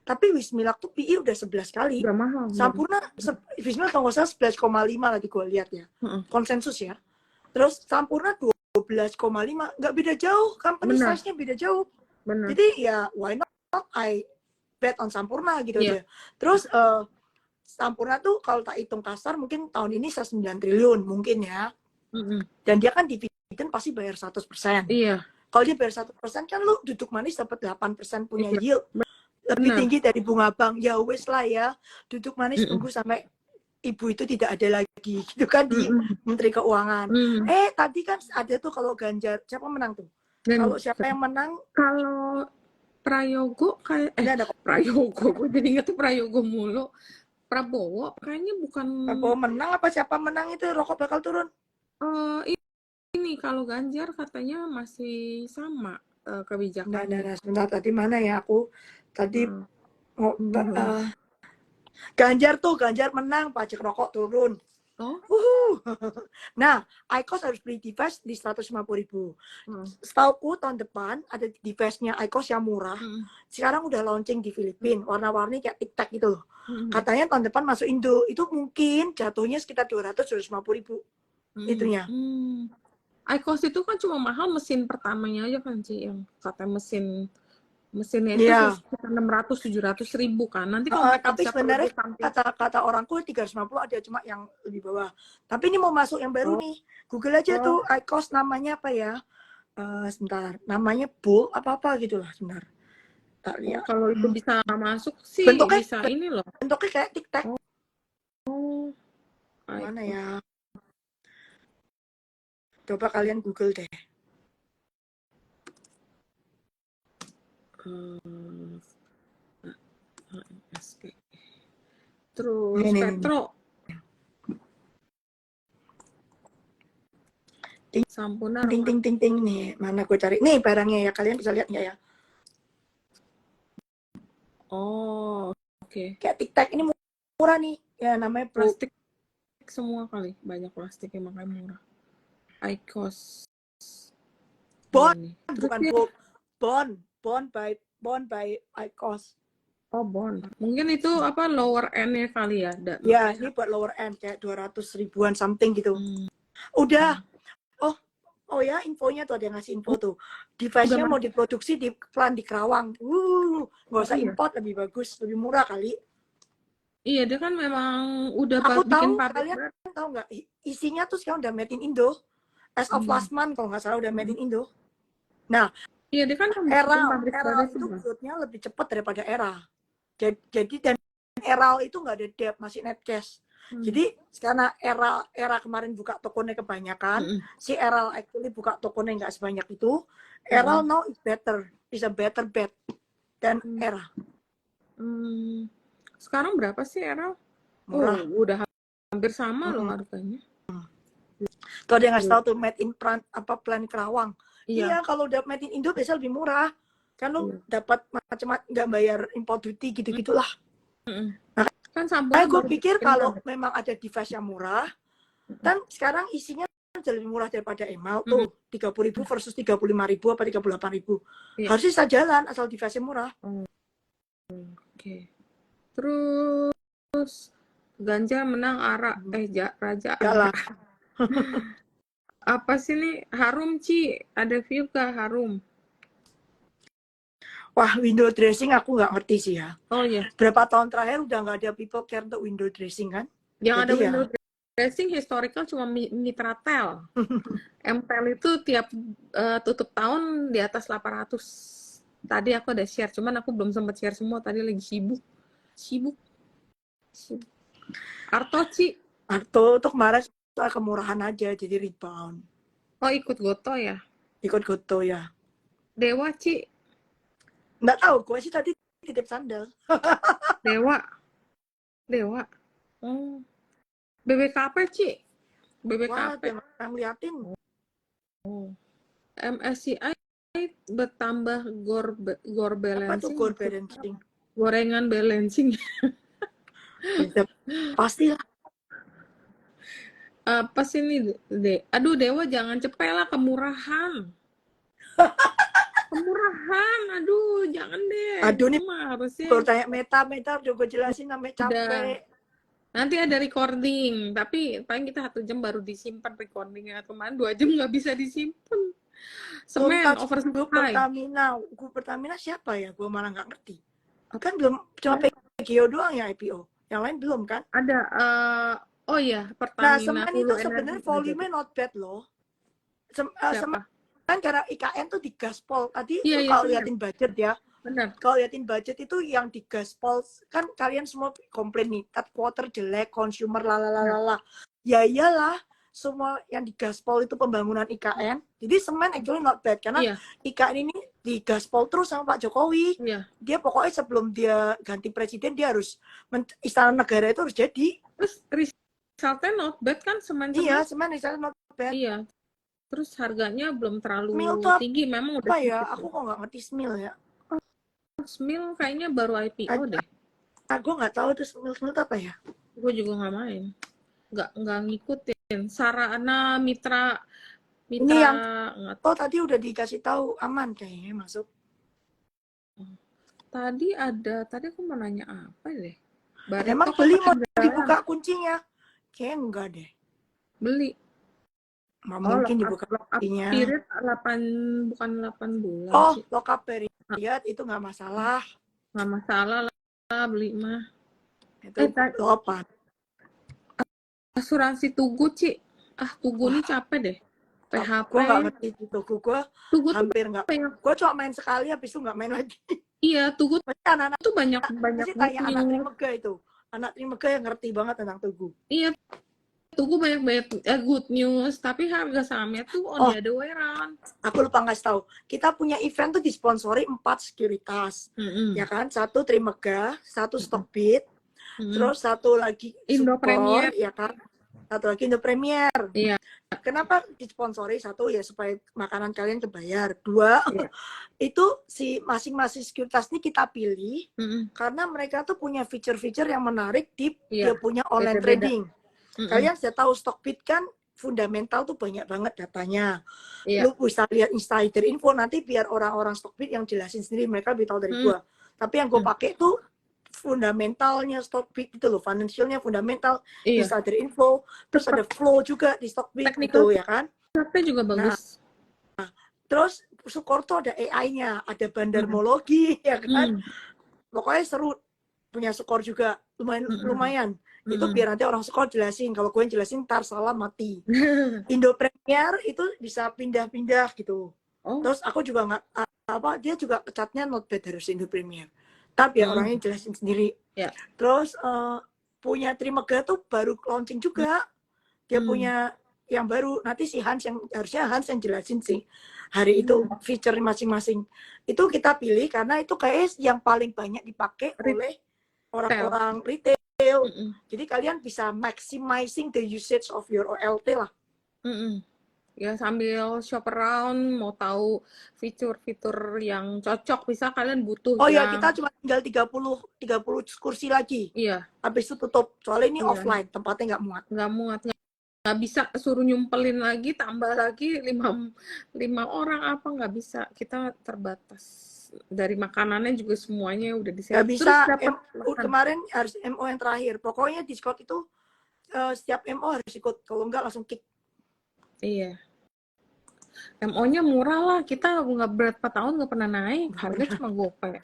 B: Tapi Wismilak tuh PI udah 11 kali.
A: Udah mahal.
B: Sampurna Wismilak kalau nggak salah 11,5 lagi gue lihat ya. Konsensus ya. Terus Sampurna 12,5, nggak beda jauh, company
A: Benar,
B: size-nya beda jauh.
A: benar.
B: Jadi ya why not I bet on Sampurna gitu
A: Iya.
B: aja. Terus Sampurna tuh kalau tak hitung kasar mungkin tahun ini 9 triliun mungkin ya.
A: Mm-mm.
B: Dan dia kan dividen pasti bayar 100%.
A: Iya,
B: Kalau dia bayar 100% kan lu duduk manis dapat 8% punya
A: iya,
B: yield. Lebih
A: benar.
B: tinggi dari bunga bank. Ya wes lah ya. Duduk manis
A: Mm-mm.
B: tunggu sampai ibu itu tidak ada lagi gitu kan di
A: Mm-mm.
B: Menteri Keuangan.
A: Mm.
B: Tadi kan ada tuh kalau Ganjar, siapa menang tuh?
A: Dan
B: Kalau siapa yang menang,
A: kalau Prayogo kayak
B: ada
A: Prayogo, gue jadi inget tuh Prayogo mulu. Prabowo kayaknya bukan
B: Prabowo menang apa siapa menang itu rokok bakal turun.
A: ini kalau Ganjar katanya masih sama kebijakannya.
B: Nah, sebentar tadi mana ya aku tadi
A: Hmm.
B: uh, Ganjar menang, pajak rokok turun.
A: Oh,
B: Nah, IQOS harus beli device di 150.000. Setauku tahun depan ada device-nya IQOS yang murah. Sekarang udah launching di Filipina, warna-warni kayak TikTok gitu loh. Katanya tahun depan masuk Indo. Itu mungkin jatuhnya sekitar 200-250.000 itunya.
A: IQOS itu kan cuma mahal mesin pertamanya aja kan sih, yang katanya mesinnya itu
B: Iya.
A: sekitar 600-700 ribu kan. Nanti kalau mereka
B: Tapi
A: bisa
B: sebenarnya
A: produksi sampai
B: kata orangku 350 ada cuma yang lebih bawah. Tapi ini mau masuk yang baru nih. Google aja tuh IQOS namanya apa ya? Sebentar. Namanya Bull apa-apa gitu lah. Sebentar. Tak lihat.
A: kalau itu bisa masuk sih bisa ini loh.
B: Bentuknya kayak TikTok. Mana
A: IQOS.
B: ya? Coba kalian Google deh.
A: AMSP. Terus
B: Ini.
A: Petro. Sampurna
B: Ting nih. Mana gue cari? Nih barangnya ya. Kalian bisa lihat nggak ya?
A: Oh, oke.
B: Kayak TikTok ini murah nih. Ya namanya
A: Plastik semua kali. Banyak plastik yang makanya murah. IQOS.
B: Bond,
A: Terus
B: bukan
A: dia,
B: Bond by IQOS.
A: oh Bond. Mungkin itu apa lower end-nya kali ya.
B: Ya, ini buat lower end kayak 200 ribuan something gitu. Udah. Oh ya, infonya tuh ada yang ngasih info tuh. Device-nya mau diproduksi di plant di Kerawang. Nggak usah import, lebih bagus, lebih murah kali.
A: Iya, dia kan memang udah
B: Aku
A: bikin
B: tahu,
A: pabrik.
B: kalian tahu nggak? Isinya tuh sekarang udah made in Indo. As of last month kalau nggak salah udah made in Indo. Nah,
A: iya, dia kan
B: Eral
A: pabrik
B: itu growth-nya lebih cepat daripada Era. Jadi dan Eral itu nggak ada debt, masih net cash. Jadi karena era kemarin buka tokonya kebanyakan, si Eral actually buka tokonya nggak sebanyak itu. Eral now is a better bet dan Era.
A: Sekarang berapa sih Eral?
B: Murah.
A: Udah hampir sama loh harganya.
B: Tuh ada yang ngasih tahu tuh made in Plan Kerawang.
A: Iya,
B: kalau udah made in Indo biasa lebih murah. Kan lu dapat macam-macam nggak bayar import duty gitu-gitulah.
A: Kan Sampurna
B: Gue pikir kalau memang ada device yang murah, kan sekarang isinya jauh lebih murah daripada email tuh 30.000 versus 35.000 apa 38.000. Harusnya bisa jalan asal device-nya murah.
A: Oke. Terus Ganjar menang Raja
B: Arak.
A: Apa sih nih? Harum Ci, ada view kah Harum?
B: Wah, window dressing aku nggak ngerti sih ya.
A: Oh iya.
B: Berapa tahun terakhir udah nggak ada people care untuk window dressing kan?
A: Yang ada window dressing historical cuma Mitra Tel. MTEL itu tiap tutup tahun di atas 800. Tadi aku udah share, cuman aku belum sempat share semua. Tadi lagi sibuk. Arto
B: tuh kemarin soal kemurahan aja jadi rebound.
A: Oh, ikut Goto ya?
B: Ikut Goto ya.
A: Dewa Ci?
B: Nggak tahu, gue sih tadi titip sandal.
A: Dewa. BBKP Ci? BBKP.
B: Wah, yang liatin.
A: MSCI bertambah gore balancing.
B: Apa tuh gore balancing?
A: Gorengan balancing.
B: Pastilah.
A: Apa sih ini? Aduh, Dewa jangan cepet lah, kemurahan. Aduh, jangan deh.
B: Aduh nih,
A: harusnya
B: baru tanya meta udah gue jelasin namanya capek.
A: Nanti ada recording, tapi paling kita 1 jam baru disimpan recordingnya. Kemarin 2 jam nggak bisa disimpan. Semen,
B: Tuntas grup
A: oversupply.
B: Pertamina siapa ya? Gue malah nggak ngerti. Kan belum, cuma PGO doang yang IPO. Yang lain belum kan?
A: Ada, oh iya,
B: Nah,
A: Pertamina
B: semen
A: Hulu
B: itu
A: Energi
B: sebenarnya
A: juga
B: volume
A: jadi.
B: not bad loh. Semen
A: Siapa?
B: kan karena IKN tuh di Gaspol. Tadi
A: Iya,
B: lu
A: iya,
B: kalau
A: semen.
B: liatin budget ya,
A: Benar.
B: kalau liatin budget itu yang di Gaspol, kan kalian semua komplain nih, third quarter jelek, consumer lalalala. Ya iyalah, semua yang di Gaspol itu pembangunan IKN. Jadi semen actually not bad, karena
A: Iya,
B: IKN ini di Gaspol terus sama Pak Jokowi.
A: iya.
B: Dia pokoknya sebelum dia ganti presiden, dia harus, Istana Negara itu harus jadi.
A: Terus resultnya not bad kan
B: Iya,
A: semen-semen?
B: semen misalnya not bad.
A: Iya. Terus harganya belum terlalu
B: Smil tuh
A: tinggi, memang udah
B: apa ya?
A: sedikit
B: Aku
A: ya.
B: kok nggak ngerti Smil ya.
A: Smil kayaknya baru IPO deh.
B: Aku nggak tahu tuh Smil itu apa ya.
A: Gue juga nggak main. Nggak ngikutin. Sarana Mitra
B: Ini yang
A: nggak.
B: tadi udah dikasih tahu aman kayaknya masuk.
A: Tadi aku mau nanya apa deh? Barito
B: Emang
A: kan
B: beli mau
A: ketinggalan.
B: dibuka kuncinya? Kayaknya enggak deh.
A: Beli.
B: Nggak mungkin dibuka
A: Lock up
B: kuncinya.
A: period 8, bukan 8 bulan
B: Oh,
A: sih.
B: lock up period itu nggak masalah.
A: Nggak masalah lah beli mah.
B: Itu lock up.
A: Asuransi Tugu, Ci. Tugu
B: Wah,
A: nih capek deh. PHP.
B: Gue nggak ngerti itu. Gue
A: Tugu tuh
B: hampir nggak.
A: banyak.
B: Gue cuma main sekali, habis itu nggak main lagi.
A: Iya, Tugu
B: Maksudnya anak-anak
A: tuh banyak
B: sih tanya anak
A: news.
B: Trimega itu. Anak Trimega yang ngerti banget tentang Tugu.
A: Iya, Tugu banyak good news, tapi harga sahamnya tuh on the other way around.
B: Aku lupa ngasih tahu. Kita punya event tuh disponsori 4 sekuritas. Ya kan? 1 Trimega, 1 Stockbit, terus 1 lagi
A: Indo Premier,
B: ya kan? 1 lagi Indo Premier.
A: Iya.
B: Kenapa disponsori? 1 ya supaya makanan kalian kebayar. 2
A: Iya.
B: itu si masing-masing sekuritas ini kita pilih karena mereka tuh punya fitur-fitur yang menarik di dia punya online trading. Kalian sudah tahu Stockbit kan fundamental tuh banyak banget datanya. Lu bisa lihat insider info, nanti biar orang-orang Stockbit yang jelasin sendiri, mereka lebih tahu dari gua. Tapi yang gue pakai tuh fundamentalnya Stockbit itu loh, financialnya fundamental, insider info, terus ada flow juga di Stockbit gitu ya kan.
A: Technical juga bagus.
B: Terus Sukor tuh ada AI-nya, ada bandarmologi ya kan. Pokoknya seru, punya Sukor juga lumayan. Itu biar nanti orang Sukor jelasin, kalau gue jelasin ntar salah mati. Indo Premier itu bisa pindah-pindah gitu. Terus aku juga nggak dia juga catnya not bad harus Indo Premier. Tapi ya orangnya jelasin sendiri. Terus punya Trimega tuh baru launching juga. Dia punya yang baru, nanti si Hans yang harusnya Hans yang jelasin sih hari itu feature masing-masing. Itu kita pilih karena itu kayak yang paling banyak dipakai oleh orang-orang retail. Jadi kalian bisa maximizing the usage of your OLT lah.
A: Ya sambil shop around, mau tahu fitur-fitur yang cocok, bisa kalian butuh.
B: Oh ya, kita cuma tinggal 30 kursi lagi.
A: Iya.
B: Habis itu tutup. Soalnya ini offline, tempatnya nggak muat.
A: Nggak bisa suruh nyumpelin lagi, tambah lagi 5 orang apa, nggak bisa. Kita terbatas. Dari makanannya juga semuanya udah disiapin.
B: Nggak bisa, kemarin harus MO yang terakhir. Pokoknya Discord itu setiap MO harus ikut. Kalau nggak langsung kick.
A: Iya. MO-nya murah lah. Kita nggak berapa tahun nggak pernah naik. Harga cuma gopay.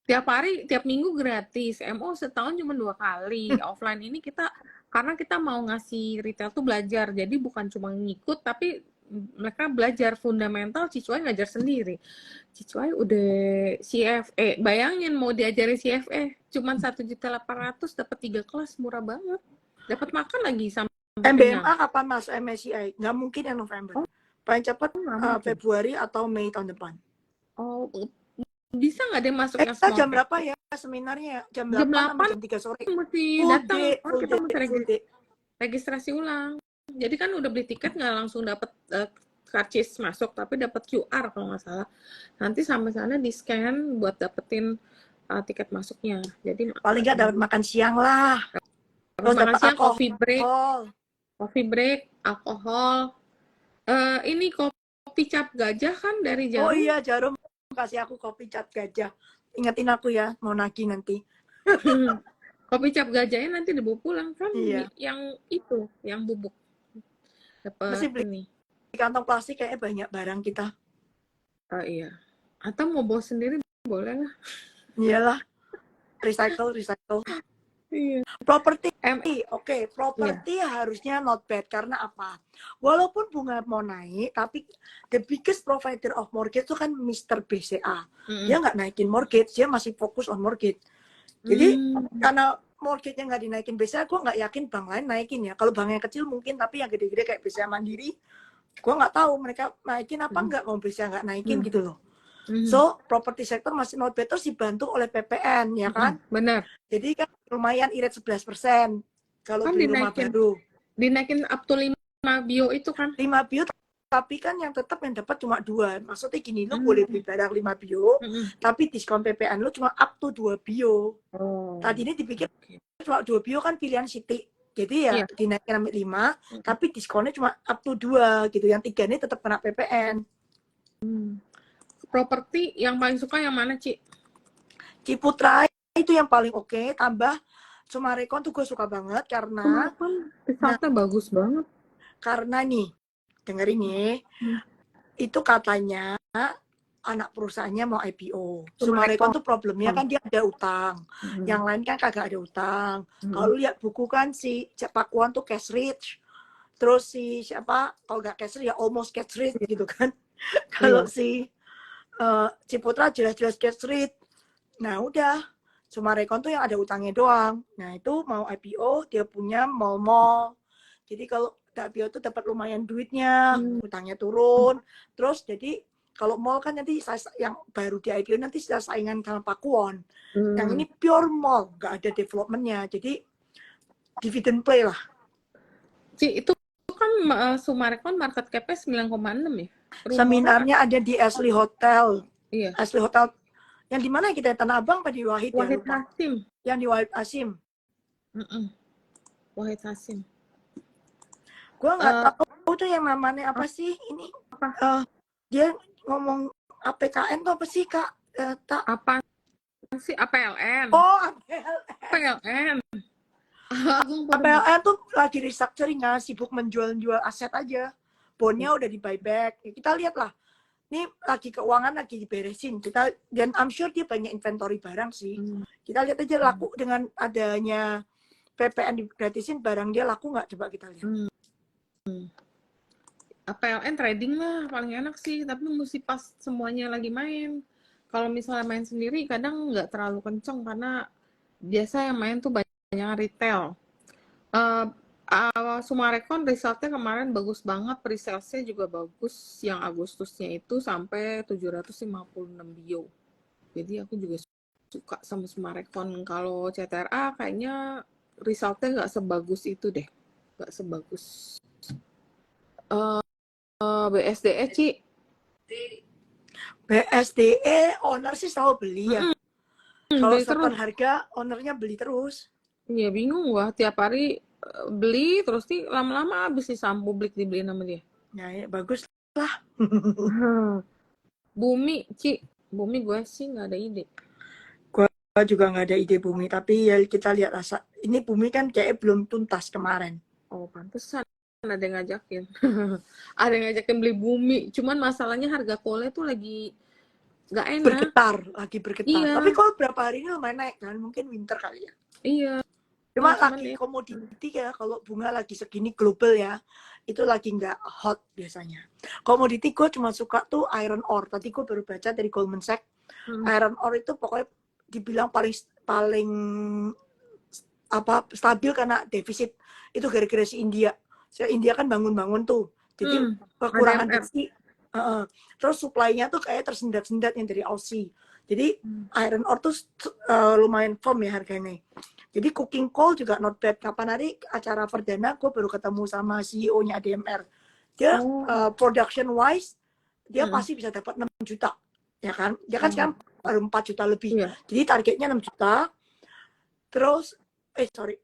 A: Tiap hari, tiap minggu gratis. MO setahun cuma 2 kali. Offline ini karena kita mau ngasih retail tuh belajar, jadi bukan cuma ngikut, tapi mereka belajar fundamental. Cicuai ngajar sendiri. Cicuai udah CFA, bayangin mau diajarin CFA, cuma 1.800.000 dapat 3 kelas, murah banget. Dapat makan lagi sampai
B: MBMA kapan masuk MSCI? Nggak mungkin ya November. Paling cepat Februari atau Mei tahun depan.
A: Oh, bisa nggak deh masuk yang small
B: jam berapa ya seminarnya? Jam 8 sampai jam 3 sore.
A: Mesti datang, kita mesti registrasi ulang. Jadi kan udah beli tiket nggak langsung dapat karcis masuk, tapi dapat QR kalau nggak salah. Nanti sampai sana di scan buat dapetin tiket masuknya. Jadi
B: paling nggak dapat makan siang lah.
A: Terus makan siang, coffee break, alkohol. Ini kopi cap gajah kan dari Jarum.
B: Oh iya, Jarum kasih aku kopi cap gajah. Ingetin aku ya, mau nagih nanti.
A: Kopi cap gajahnya nanti dibawa pulang kan,
B: Iya.
A: yang itu, yang bubuk.
B: Mesti
A: Dapat
B: beli
A: ini.
B: kantong plastik kayaknya banyak barang kita.
A: Oh iya. Atau mau bawa sendiri boleh lah.
B: Iyalah, recycle.
A: Iya.
B: Properti,
A: Em,
B: oke,
A: iya.
B: properti harusnya not bad. Karena apa? Walaupun bunga mau naik, tapi the biggest provider of mortgage itu kan Mr. BCA. Dia nggak naikin mortgage, dia masih fokus on mortgage. Jadi, karena mortgage-nya nggak dinaikin BCA, gue nggak yakin bank lain naikin ya. Kalau bank yang kecil mungkin, tapi yang gede-gede kayak BCA Mandiri, gue nggak tahu mereka naikin apa nggak, kalau BCA nggak naikin gitu loh. So, property sector masih not bad, terus dibantu oleh PPN, ya kan?
A: Benar.
B: Jadi kan lumayan irit 11% kalau
A: Kan
B: beli rumah baru.
A: dinaikin up to 5 bio itu kan.
B: 5 bio, tapi kan yang tetap yang dapat cuma 2. Maksudnya gini, lu boleh beli barang 5 bio, tapi diskon PPN lu cuma up to 2 bio. Tadi ini dipikir cuma 2 bio kan pilihan Siti. Jadi ya dinaikin sampai 5, tapi diskonnya cuma up to 2 gitu. Yang 3 ini tetap kena PPN.
A: Properti yang paling suka yang mana, Ci?
B: Ciputra itu yang paling oke, tambah Sumarekon tuh gue suka banget karena
A: Resultnya bagus banget.
B: Karena nih, dengerin nih, itu katanya anak perusahaannya mau IPO. Sumarekon tuh problemnya kan dia ada utang. Yang lain kan kagak ada utang. Kalau lihat buku kan si Pakuan tuh cash rich. Terus si siapa, kalau nggak cash rich ya almost cash rich gitu kan. Kalau si Ciputra jelas-jelas cash rich. Nah udah, Sumarekon tuh yang ada utangnya doang. Nah itu mau IPO, dia punya mall-mall. Jadi kalau IPO tuh dapat lumayan duitnya, utangnya turun. Terus jadi kalau mall kan nanti yang baru di IPO nanti sudah saingan sama Pakuwon. Yang ini pure mall, nggak ada developmentnya. Jadi dividend play lah.
A: Ci, itu kan Sumarekon market cap-nya 9,6 ya?
B: Seminarnya ada di Ashley Hotel.
A: Iya.
B: Ashley Hotel. Yang di mana kita, Tanah Abang apa di Wahid?
A: Wahid Hasim.
B: Yang di Wahid Hasim.
A: Wahid Hasim.
B: Gue nggak tahu tuh yang namanya apa sih ini. Dia ngomong APKN tuh apa sih, Kak?
A: Apa sih? APLN.
B: Oh,
A: APLN.
B: APLN tuh lagi restructuring kan, sibuk menjual aset aja. Bondnya udah di buyback. Ya, kita lihat lah. Ini lagi keuangan lagi diberesin. Dan I'm sure dia banyak inventory barang sih. Kita lihat aja laku dengan adanya PPN digratisin, barang dia laku nggak, coba kita lihat.
A: APLN trading lah paling enak sih, tapi mesti pas semuanya lagi main. Kalau misalnya main sendiri kadang nggak terlalu kenceng karena biasa yang main tuh banyak retail. Sumarekon resultnya kemarin bagus banget, pre-salesnya juga bagus, yang Agustusnya itu sampai 756 bio. Jadi aku juga suka sama Sumarekon. Kalau CTRA kayaknya resultnya nggak sebagus itu deh, nggak sebagus BSDE, Ci.
B: BSDE owner sih selalu beli ya. Kalau
A: Beli
B: setor
A: terus.
B: harga, ownernya beli terus.
A: Iya, bingung gua. Tiap hari beli, terus nih lama-lama habis nih saham publik dibeliin sama dia.
B: Ya, bagus lah.
A: Bumi, Ci. Bumi gue sih nggak ada ide.
B: Gue juga nggak ada ide Bumi, tapi ya kita lihat asa. Ini Bumi kan kayaknya belum tuntas kemarin.
A: Oh, pantesan ada yang ngajakin. Ada yang ngajakin beli Bumi. Cuman masalahnya harga coal tuh lagi nggak enak.
B: Lagi bergetar.
A: Iya.
B: Tapi kalau berapa hari ini lumayan naik kan, mungkin winter kali ya.
A: Iya.
B: Cuma lagi komoditi ya, kalau bunga lagi segini global ya, itu lagi nggak hot biasanya. Komoditi gue cuma suka tuh iron ore. Tadi gue baru baca dari Goldman Sachs, iron ore itu pokoknya dibilang paling stabil karena defisit. Itu gara-gara si India. India kan bangun-bangun tuh, jadi kekurangan besi. Terus supply-nya tuh kayak tersendat-sendat yang dari Aussie. Jadi iron ore tuh lumayan firm ya harganya. Jadi cooking coal juga not bad. Kapan hari acara perdana gue baru ketemu sama CEO-nya ADMR. Dia production wise dia pasti bisa dapat 6 juta. Ya kan? Dia kan sekarang baru 4 juta lebih. Jadi targetnya 6 juta. Terus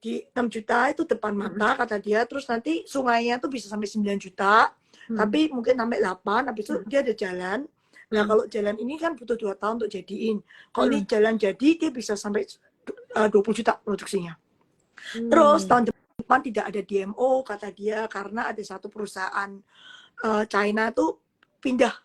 B: di 6 juta itu depan mata kata dia. Terus nanti sungainya tuh bisa sampai 9 juta. Tapi mungkin sampai 8. Habis itu dia ada jalan. Nah kalau jalan ini kan butuh 2 tahun untuk jadiin. Kalau ini jalan jadi dia bisa sampai 20 juta produksinya. Terus
A: Hmm.
B: tahun depan tidak ada DMO kata dia karena ada satu perusahaan China tuh pindah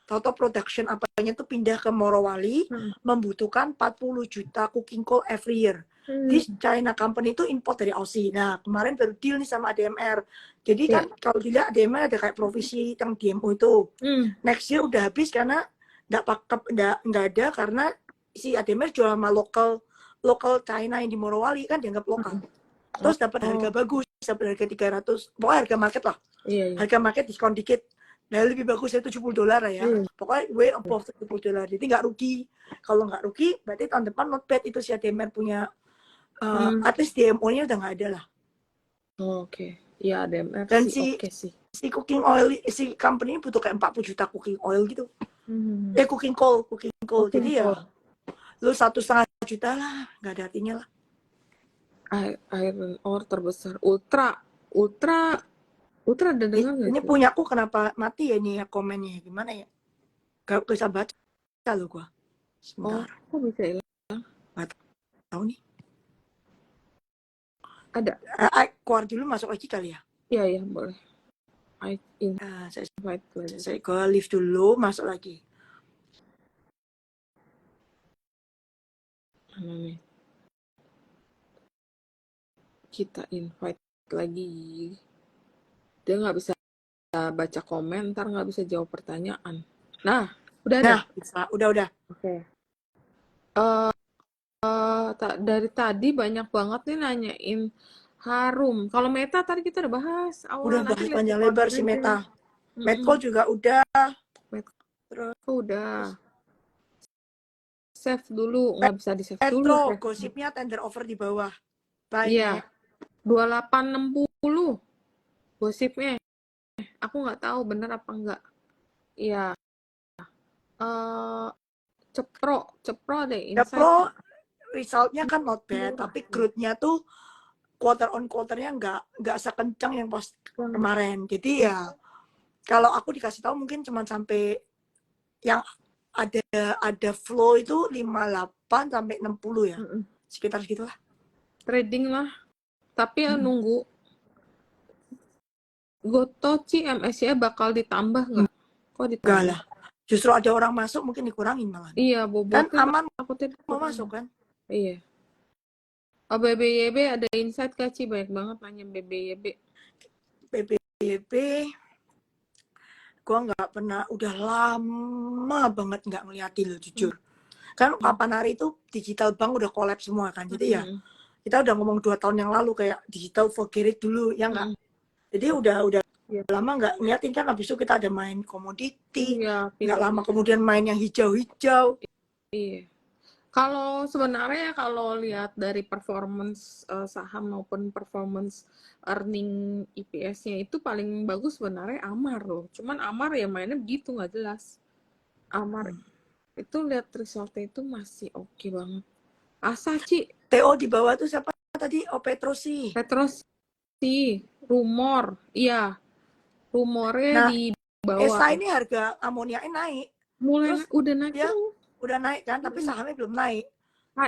B: Toto production apanya tuh pindah ke Morowali,
A: Hmm.
B: membutuhkan 40 juta cooking coal every year. This China company itu import dari Aussie. Nah, kemarin baru deal nih sama ADMR. Jadi kan
A: Ya.
B: kalau dilihat ADMR ada kayak provisi yang DMO itu.
A: Hmm.
B: Next year udah habis karena nggak ada karena si ADMR jual sama lokal China yang di Morowali kan dianggap lokal. Terus dapat harga bagus, dapat harga 300, pokoknya harga market lah.
A: Iya, iya.
B: Harga market diskon dikit. Nah, lebih bagusnya $70 lah ya. Pokoknya way above $70. Jadi nggak rugi. Kalau nggak rugi, berarti tahun depan not bad itu si ADMR punya, at least DMO-nya udah nggak ada lah.
A: Oke. Ya, DMR
B: Dan
A: sih oke sih.
B: si cooking oil, si company butuh kayak 40 juta cooking oil gitu.
A: Hmm.
B: Cooking coal. Jadi ya,
A: Coal.
B: lu 1,5 juta lah, nggak ada artinya lah.
A: Iron ore terbesar. Ultra ada dengar nggak
B: Ini
A: sih?
B: punyaku kenapa mati ya nih ya komennya, gimana ya? Gak bisa baca lo gua.
A: Oh,
B: Sebentar,
A: kok bisa hilang?
B: tahu nih.
A: Ada.
B: Keluar dulu, masuk lagi kali ya.
A: Iya, iya, boleh. I
B: Saya
A: invite lagi.
B: ke leave dulu, masuk lagi.
A: Mana nih? Kita invite lagi. Dia nggak bisa baca komentar, nggak bisa jawab pertanyaan. Nah, udah ada.
B: Nah, bisa. Udah.
A: Oke. Dari tadi banyak banget nih nanyain Harum. Kalau Meta tadi kita udah bahas awal.
B: Udah
A: Nanti
B: bahas
A: lihat
B: panjang lebar
A: recording
B: si
A: aja.
B: Meta. Medco juga udah.
A: Terus udah. Save dulu, nggak bisa di save dulu.
B: Petro, gosipnya tender offer di bawah.
A: Iya.
B: Baik.
A: 2860 gosipnya. Aku nggak tahu bener apa enggak. Iya. Cepro deh.
B: Cepro, resultnya kan not bad,
A: Murah.
B: tapi crude-nya tuh quarter on quarter-nya nggak sekencang yang pas kemarin. Jadi ya, kalau aku dikasih tahu mungkin cuma sampai yang ada flow itu 58 sampai 60 ya. Sekitar segitulah.
A: Trading lah. Tapi ya nunggu. Gotoci MSCI bakal ditambah nggak? Kok ditambah?
B: Enggak lah. Justru ada orang masuk mungkin dikurangin malah.
A: Iya,
B: Kan
A: bobotnya
B: aman
A: takutnya
B: mau masuk kan.
A: Iya. Oh, BBYB ada insight kah, Ci? Banyak banget nanya BBYB.
B: BBYB gue nggak pernah, udah lama banget nggak ngeliatin lo jujur. Kan kapan hari itu digital bank udah collab semua kan. Jadi ya kita udah ngomong 2 tahun yang lalu kayak digital forget it dulu ya nggak. Jadi udah lama nggak ngeliatin kan. Habis itu kita ada main komoditi, nggak lama kemudian main yang hijau-hijau.
A: Iya. Kalau sebenarnya kalau lihat dari performance saham maupun performance earning EPS-nya itu paling bagus sebenarnya Amar loh. Cuman Amar ya mainnya begitu nggak jelas. Amar itu lihat resultnya itu masih oke banget. Asa, Ci.
B: TO di bawah tuh siapa tadi? Oh, Petrosi.
A: Rumor. Iya. Rumornya di bawah.
B: ESA ini harga amoniaknya naik.
A: Terus udah naik
B: ya, udah naik kan, tapi sahamnya belum naik.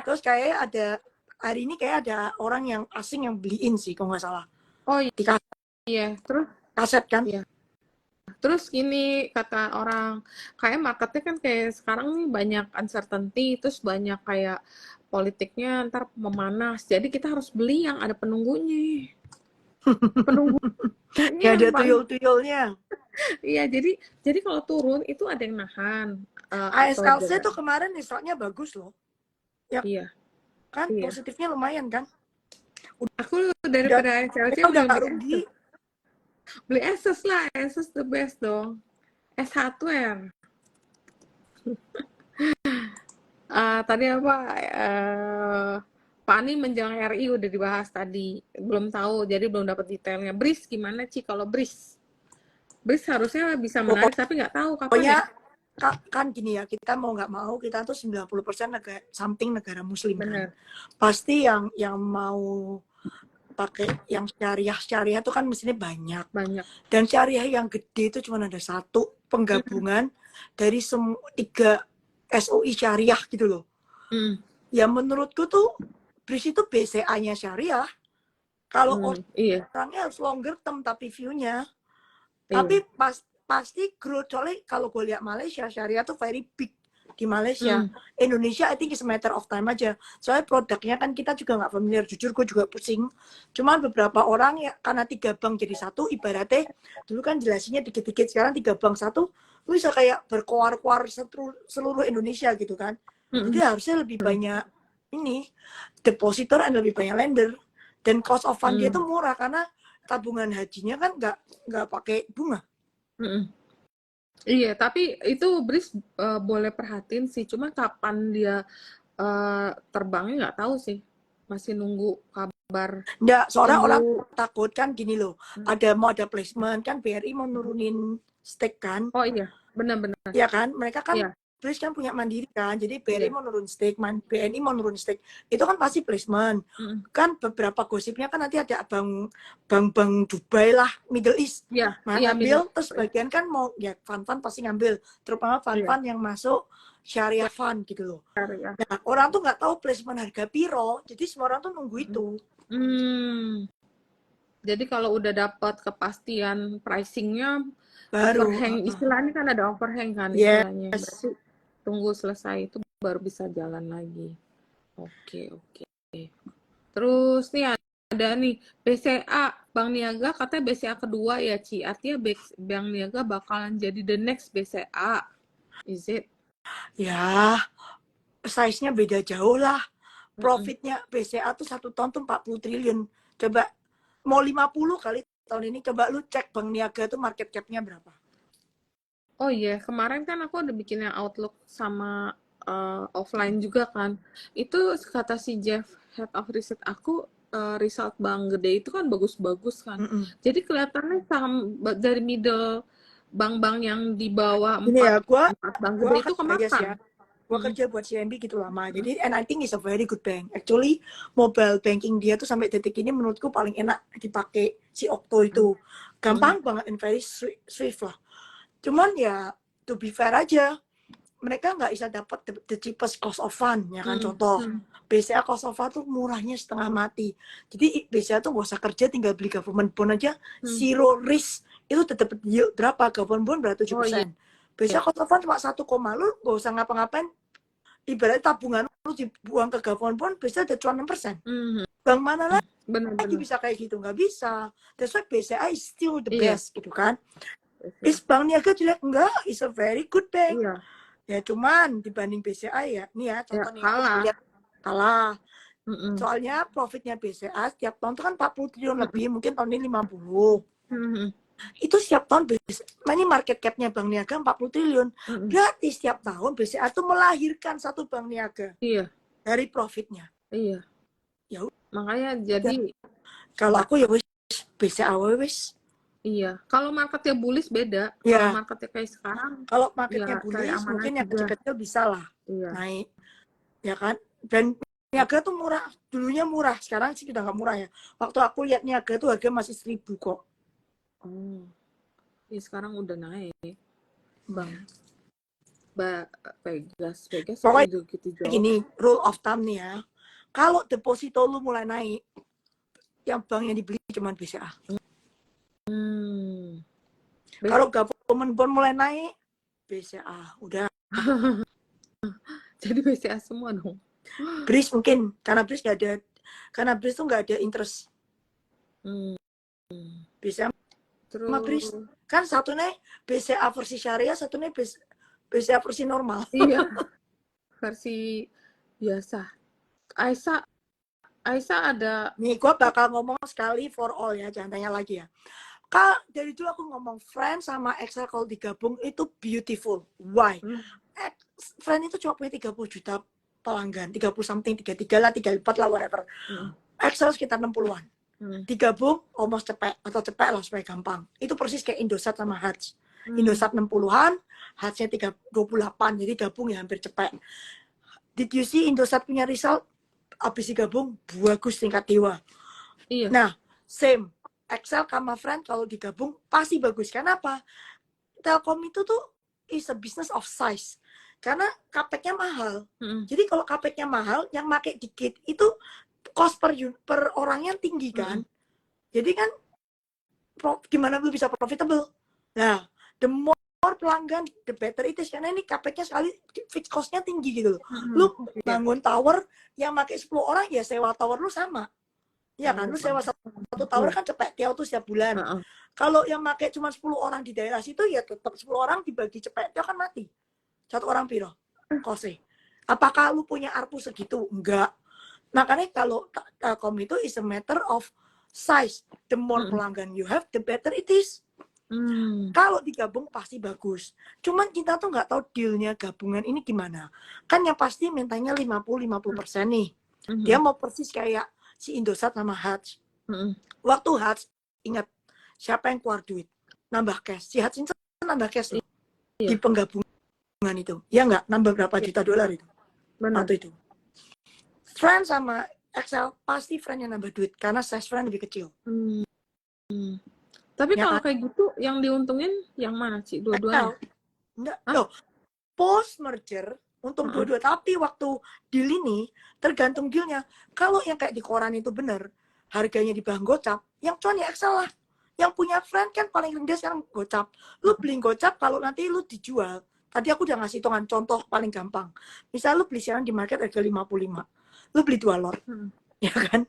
B: Terus kayak ada hari ini kayak ada orang yang asing yang beliin sih kalau nggak salah.
A: Oh iya. Terus
B: kaset kan.
A: Iya. Terus gini kata orang, kayak marketnya kan kayak sekarang nih banyak uncertainty, terus banyak kayak politiknya ntar memanas. Jadi kita harus beli yang ada penunggunya.
B: Ya ada tuyul-tuyulnya.
A: Iya, jadi kalau turun itu ada yang nahan.
B: ASLC tuh kemarin resultnya bagus loh. Ya,
A: iya.
B: Kan positifnya lumayan kan.
A: Aku daripada ASLC
B: udah nggak rugi.
A: Beli Asus lah, Asus the best dong. S Hardware. Tadi apa? Pani menjelang RI udah dibahas tadi. Belum tahu, jadi belum dapat detailnya. BRIS gimana, Ci? Kalau BRIS? BRIS harusnya bisa menarik, tapi nggak tahu kapan ya.
B: Kan gini ya, kita mau nggak mau, kita tuh 90% negara muslim.
A: Bener.
B: Kan. Pasti yang mau pakai yang syariah itu kan mestinya banyak. Dan syariah yang gede itu cuma ada satu penggabungan dari 3 SOI syariah gitu loh. Ya menurutku tuh BRIS itu BCA-nya syariah. Kalau
A: Iya,
B: orangnya harus longer term tapi view-nya.
A: iya.
B: Tapi pasti growth. Soalnya kalau gue lihat Malaysia, syariah tuh very big di Malaysia.
A: Hmm,
B: Indonesia I think is a matter of time aja. Soalnya produknya kan kita juga nggak familiar. Jujur gue juga pusing. Cuman beberapa orang ya karena 3 bank jadi satu, ibaratnya dulu kan jelasinnya dikit-dikit, sekarang 3 bank satu, lu bisa kayak berkoar-koar seluruh Indonesia gitu kan. Jadi
A: hmm,
B: harusnya lebih banyak ini depositor dan lebih banyak lender. Dan cost of fund dia
A: hmm,
B: tuh murah karena tabungan hajinya kan nggak pakai bunga.
A: hmm. Iya, tapi itu Bris boleh perhatiin sih. Cuma kapan dia terbangnya nggak tahu sih. Masih nunggu kabar.
B: Nggak, seorang orang
A: Tunggu.
B: takut kan gini loh, mau ada placement kan BRI mau nurunin stake kan,
A: Oh iya, benar-benar.
B: ya kan? Mereka kan
A: Iya,
B: Bris kan punya mandiri kan, jadi BRI
A: iya.
B: mau nurun stake, BNI mau nurun stake, itu kan pasti placement.
A: Mm.
B: Kan beberapa gosipnya kan nanti ada bank Dubai lah, Middle East,
A: Iya, iya middle.
B: ngambil, terus bagian kan mau ya fund pasti ngambil, terutama
A: Iya,
B: fund yang masuk syariah fund gitu loh.
A: ya.
B: Nah, orang tuh nggak tahu placement harga piro, jadi semua orang tuh nunggu itu.
A: Hmm. Jadi kalau udah dapat kepastian pricingnya,
B: Baru,
A: overhang, istilahnya kan ada overhang kan istilahnya.
B: yes.
A: Berarti tunggu selesai itu baru bisa jalan lagi. Oke, oke. Terus nih ada nih BCA, Bank Niaga katanya BCA kedua ya Ci. Artinya Bank Niaga bakalan jadi the next BCA. Is it?
B: Ya, size-nya beda jauh lah.
A: Mm-mm.
B: Profitnya BCA tuh 1 tahun tuh 40 triliun. Coba, mau 50 kali tahun ini. Coba lu cek Bank Niaga tuh market cap-nya berapa.
A: Oh iya, kemarin kan aku udah bikin yang Outlook sama offline juga kan. Itu kata si Jeff, Head of Research aku, result bank gede itu kan bagus-bagus kan.
B: Mm-mm.
A: Jadi kelihatannya saham dari middle bank-bank yang di bawah
B: Ini ya,
A: empat bank
B: gua
A: gede
B: akan
A: itu
B: bias
A: kemakan.
B: ya. Gua
A: Mm,
B: kerja buat CIMB gitu lama. Jadi, and I think it's a very good bank. Actually, mobile banking dia tuh sampai detik ini menurutku paling enak dipakai si Okto itu.
A: mm,
B: Gampang banget and very swift lah. Cuman ya, to be fair aja, mereka nggak bisa dapat the cheapest cost of fund, ya kan?
A: mm,
B: Contoh,
A: mm,
B: BCA cost of fund tuh murahnya setengah mati. Jadi BCA tuh nggak usah kerja, tinggal beli government bond aja,
A: mm.
B: zero risk. Itu tetap yield berapa? Government bond berapa?
A: Oh iya,
B: 7%. BCA cost of fund cuma 1, lu nggak usah ngapa-ngapain. Ibarat tabungan lu dibuang ke government bond, BCA ada cuma 6%.
A: mm,
B: Bank mana lagi
A: benar-benar.
B: bisa kayak gitu? Nggak bisa. That's why BCA is still the
A: Iya,
B: best, gitu kan? Is Bank Niaga jelek? Enggak, is a very good bank.
A: iya,
B: Ya cuman dibanding BCA ya, nih ya
A: ya
B: contoh nih aku
A: kalah.
B: lihat kalah.
A: Mm-mm.
B: Soalnya profitnya BCA setiap tahun itu kan 40 triliun lebih, mungkin tahun ini 50.
A: Mm-mm.
B: Itu setiap tahun ini market cap-nya Bank Niaga 40 triliun.
A: Mm-mm.
B: Berarti setiap tahun BCA itu melahirkan satu Bank Niaga
A: Iya,
B: dari profitnya.
A: iya.
B: Ya
A: Makanya
B: udah.
A: jadi
B: Kalau aku ya wis BCA wis.
A: iya, kalau marketnya bullish beda. Kalau
B: Ya,
A: marketnya kayak sekarang,
B: kalau
A: ya
B: marketnya
A: cari
B: bullish
A: aman
B: mungkin yang
A: aja.
B: kecil-kecil bisa lah
A: Iya.
B: naik. Ya kan? Dan Niaga tuh murah, dulunya murah, sekarang sih udah nggak murah ya. Waktu aku lihat Niaga tuh harga masih 1.000 kok.
A: Oh, ya sekarang udah naik, Bang.
B: Ya.
A: Vegas
B: Pokoknya
A: udah gitu jauh.
B: gini, rule of thumb nih ya. Kalau deposito lu mulai naik, yang bank yang dibeli cuma BCA.
A: Hmm.
B: Kalau government bond mulai naik, BCA. Udah.
A: Jadi BCA semua dong.
B: BRIS mungkin, karena BRIS tuh nggak ada interest.
A: Hmm.
B: BCA sama BRIS.
A: Terus,
B: Kan satunya BCA versi syariah, satunya BCA versi normal.
A: iya, versi biasa. Aisyah ada.
B: Nih, gue bakal ngomong sekali for all ya, jangan tanya lagi ya. Kak, dari dulu aku ngomong Friends sama Excel kalau digabung itu beautiful. Why?
A: Hmm.
B: Friends itu cuma punya 30 juta pelanggan, 30 something, 33 lah, 34 lah, whatever. Excel sekitar 60-an. Digabung, almost cepet, atau cepet lah supaya gampang. Itu persis kayak Indosat sama Hutch. Indosat 60-an, Hutch-nya 28, jadi gabung ya hampir cepet. Did you see Indosat punya result? Habis digabung, bagus tingkat dewa.
A: Iya.
B: Nah, same. Excel sama Friend kalau digabung pasti bagus. Kenapa? Telkom itu tuh is a business of size. Karena capex-nya mahal. Jadi kalau capex-nya mahal, yang pakai dikit itu cost per orangnya tinggi kan. Jadi kan gimana lu bisa profitable? Nah, the more pelanggan, the better it is. Karena ini capex-nya sekali, fixed cost-nya tinggi gitu loh. Lu
A: Iya.
B: bangun tower yang pakai 10 orang, ya sewa tower lu sama. Iya kan, lu sewa satu tower kan cepet tiaw tuh setiap bulan. Kalau yang pakai cuma 10 orang di daerah situ, ya tetap 10 orang dibagi cepet tiaw kan mati. Satu orang piro? Kose. Apakah lu punya ARPU segitu? Enggak. Makanya kalau Telkom itu is a matter of size. The more pelanggan you have, the better it is. Kalau digabung pasti bagus. Cuman kita tuh nggak tahu dealnya gabungan ini gimana. Kan yang pasti mintanya 50% nih. Dia mau persis kayak si Indosat sama Hutch. Waktu Hutch, ingat siapa yang keluar duit? Nambah cash. Si Hutch ini nambah cash loh. Di penggabungan itu. Ya nggak? Nambah berapa juta dolar itu? Waktu itu. Friend sama Excel pasti friend yang nambah duit karena size friend lebih kecil.
A: Tapi
B: Ya
A: kalau
B: kan?
A: kayak gitu yang diuntungin yang mana sih? Dua-duanya?
B: Enggak. Loh, post merger untung dua-dua, tapi waktu deal ini tergantung dealnya. Kalau yang kayak di koran itu bener, harganya di bank gocap, yang cuan ya Excel lah. Yang punya friend kan paling rendah sekarang gocap. Lu beli gocap kalau nanti lu dijual. Tadi aku udah ngasih hitungan contoh paling gampang. Misal lu beli sekarang di market harga 55. Lu beli 2 lot. Ya kan?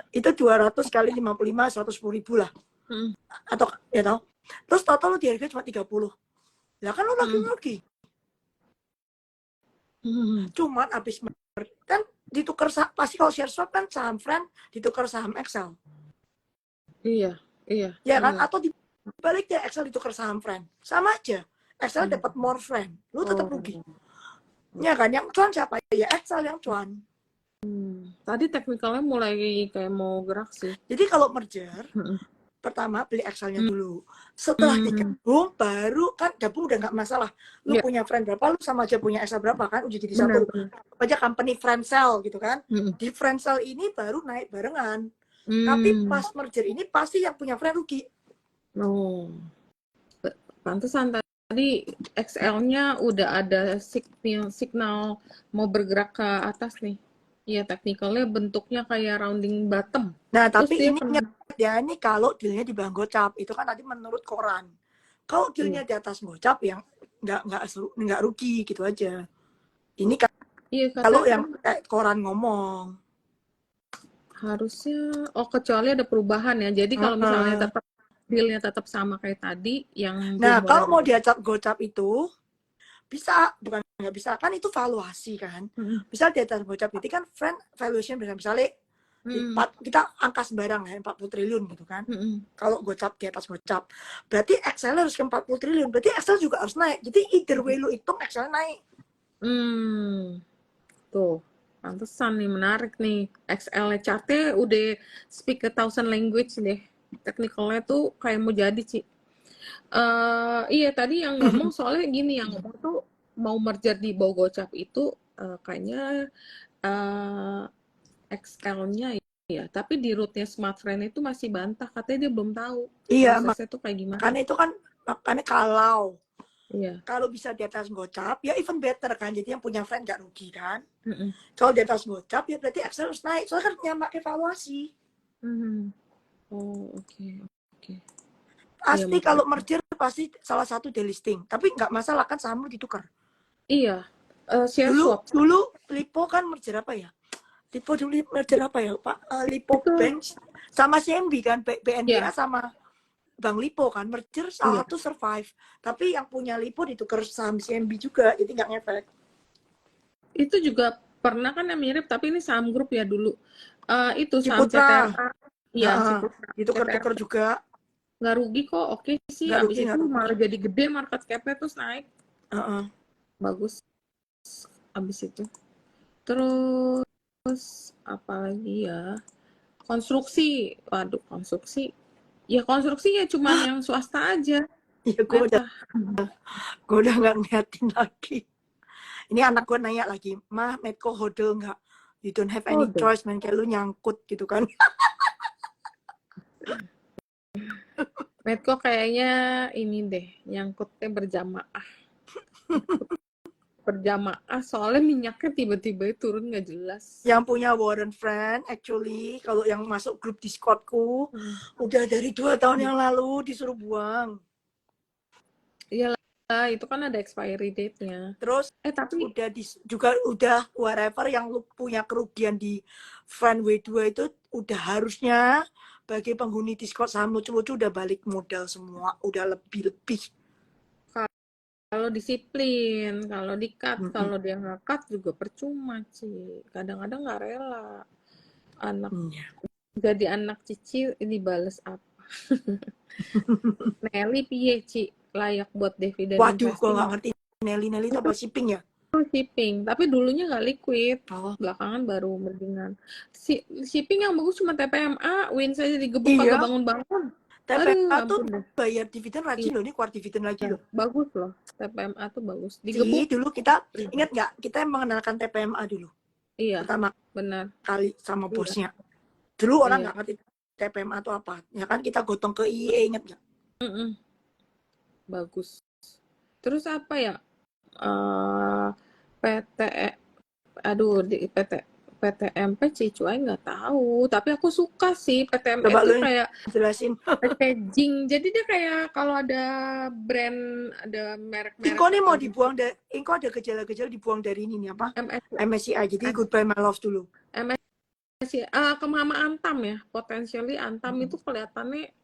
B: Itu 200 kali 55, 110.000 lah. Atau ya tau. Terus total lu di harga cuma 30. Lah kan lu lagi-lagi. Cuman abis kan ditukar pasti kalau share swap kan saham friend ditukar saham Excel.
A: Iya.
B: Ya kan? Atau dibalik ya Excel ditukar saham friend. Sama aja. Excel dapat more friend. Lu tetap rugi. Ya kan? Yang cuan siapa? Ya Excel yang cuan.
A: Tadi teknikalnya mulai kayak mau gerak sih.
B: Jadi kalau merger, pertama beli Excel-nya dulu. Setelah digabung, baru kan gabung udah nggak masalah. Lu punya friend berapa, lu sama aja punya Excel berapa kan, udah jadi satu. Aja company friend cell gitu kan. Di friend cell ini baru naik barengan. Tapi pas merger ini pasti yang punya friend rugi.
A: Oh, pantesan tadi XL-nya udah ada signal mau bergerak ke atas nih. Iya, teknikalnya bentuknya kayak rounding bottom.
B: Nah, tapi ini ya ini kalau dealnya di bank gocap itu kan tadi menurut koran. Kalau dealnya di atas gocap yang nggak rugi gitu aja. Ini kan kalau yang koran ngomong
A: harusnya kecuali ada perubahan ya. Jadi kalau misalnya tetap dealnya tetap sama kayak tadi yang
B: nah kalau mau diajak gocap itu bisa, bukan nggak bisa kan itu valuasi kan. Misal di atas gocap itu kan friend valuation misalnya kita angka sembarang ya 40 triliun gitu kan. Kalau gocap di atas gocap berarti Excel harus ke 40 triliun, berarti Excel juga harus naik. Jadi either way lu hitung Excel naik.
A: Tuh, pantesan nih, menarik nih. XL chartnya udah speak a thousand language deh. Technicalnya tuh kayak mau jadi sih. Iya, tadi yang ngomong soalnya gini, yang ngomong tuh mau merger di Bogocap itu kayaknya XL-nya ya. Tapi di rootnya Smartfren itu masih bantah, katanya dia belum tahu prosesnya tuh kayak gimana.
B: Makanya kalau
A: Iya.
B: Kalau bisa di atas gocap, ya even better kan. Jadi yang punya friend nggak rugi kan. Kalau di atas gocap, ya berarti Excel harus naik. Soalnya kan nyamak evaluasi.
A: Oh, oke.
B: Pasti ya, kalau merger, pasti salah satu delisting. Tapi nggak masalah kan saham ditukar.
A: Iya. Share swap.
B: Dulu Lipo kan merger apa ya? Lipo dulu merger apa ya, Pak? Lipo Bank sama CMB kan. BNBA sama Bang Lipo kan merger salah satu survive, tapi yang punya Lipo ditukar saham CMB juga, jadi nggak ngefek.
A: Itu juga pernah kan yang mirip, tapi ini saham grup ya dulu. Itu saham CTRA. Iya,
B: ditukar-tukar juga.
A: Nggak rugi kok, oke sih. Abis itu malah jadi gede market cap-nya, terus naik. Bagus. Abis itu. Terus apa lagi ya? Konstruksi. Waduh, konstruksi. Ya konstruksi ya cuman yang swasta aja.
B: Ya gue udah nggak ngeliatin lagi. Ini anak gue nanya lagi, Mah, Medco hodl nggak? You don't have any choice, man. Kayak lu nyangkut gitu kan.
A: Medco kayaknya ini deh, nyangkutnya berjamaah. berjamaah soalnya minyaknya tiba-tiba turun nggak jelas.
B: Yang punya Warren Friend, actually, kalau yang masuk grup Discordku, udah dari 2 tahun yang lalu disuruh buang.
A: Iyalah, itu kan ada expiry date-nya.
B: Terus
A: Tapi
B: juga udah whatever yang lu punya kerugian di Friend W2 itu udah harusnya bagi penghuni Discord saham lucu-lucu udah balik modal semua, udah lebih-lebih.
A: kalau disiplin, kalau di-cut, kalau dia nggak cut juga percuma sih. Kadang-kadang nggak rela. Jadi anak Cici dibales apa? Nelly piye, Ci? Layak buat dividen
B: Waduh,
A: investing?
B: gua nggak ngerti Nelly itu apa shipping ya?
A: Shipping, tapi dulunya nggak liquid.
B: Oh.
A: Belakangan baru mendingan. Shipping yang bagus cuma TPMA, Win saja digebuk
B: Iya.
A: kagak bangun-bangun.
B: TPMA tuh bayar dividen rajin loh, ini keluar dividen lagi loh.
A: Bagus loh, TPMA tuh bagus.
B: Digebuk. Dulu kita, ingat nggak, kita yang mengenalkan TPMA dulu.
A: Iya,
B: pertama
A: benar.
B: Kali sama bosnya. Dulu orang nggak ngerti TPMA itu apa. Ya kan kita gotong ke IE, ingat nggak?
A: Bagus. Terus apa ya? PTMP Cicuai nggak tahu, tapi aku suka sih PTMP itu kayak
B: jelasin
A: packaging. Jadi dia kayak kalau ada brand, ada merek-merek.
B: Inko nih mau dibuang dari, Inko ada gejala-gejala dibuang dari ini nih apa? MSCI. Jadi Goodbye My Love dulu.
A: MSCI, Mama Antam ya, potentially Antam itu kelihatannya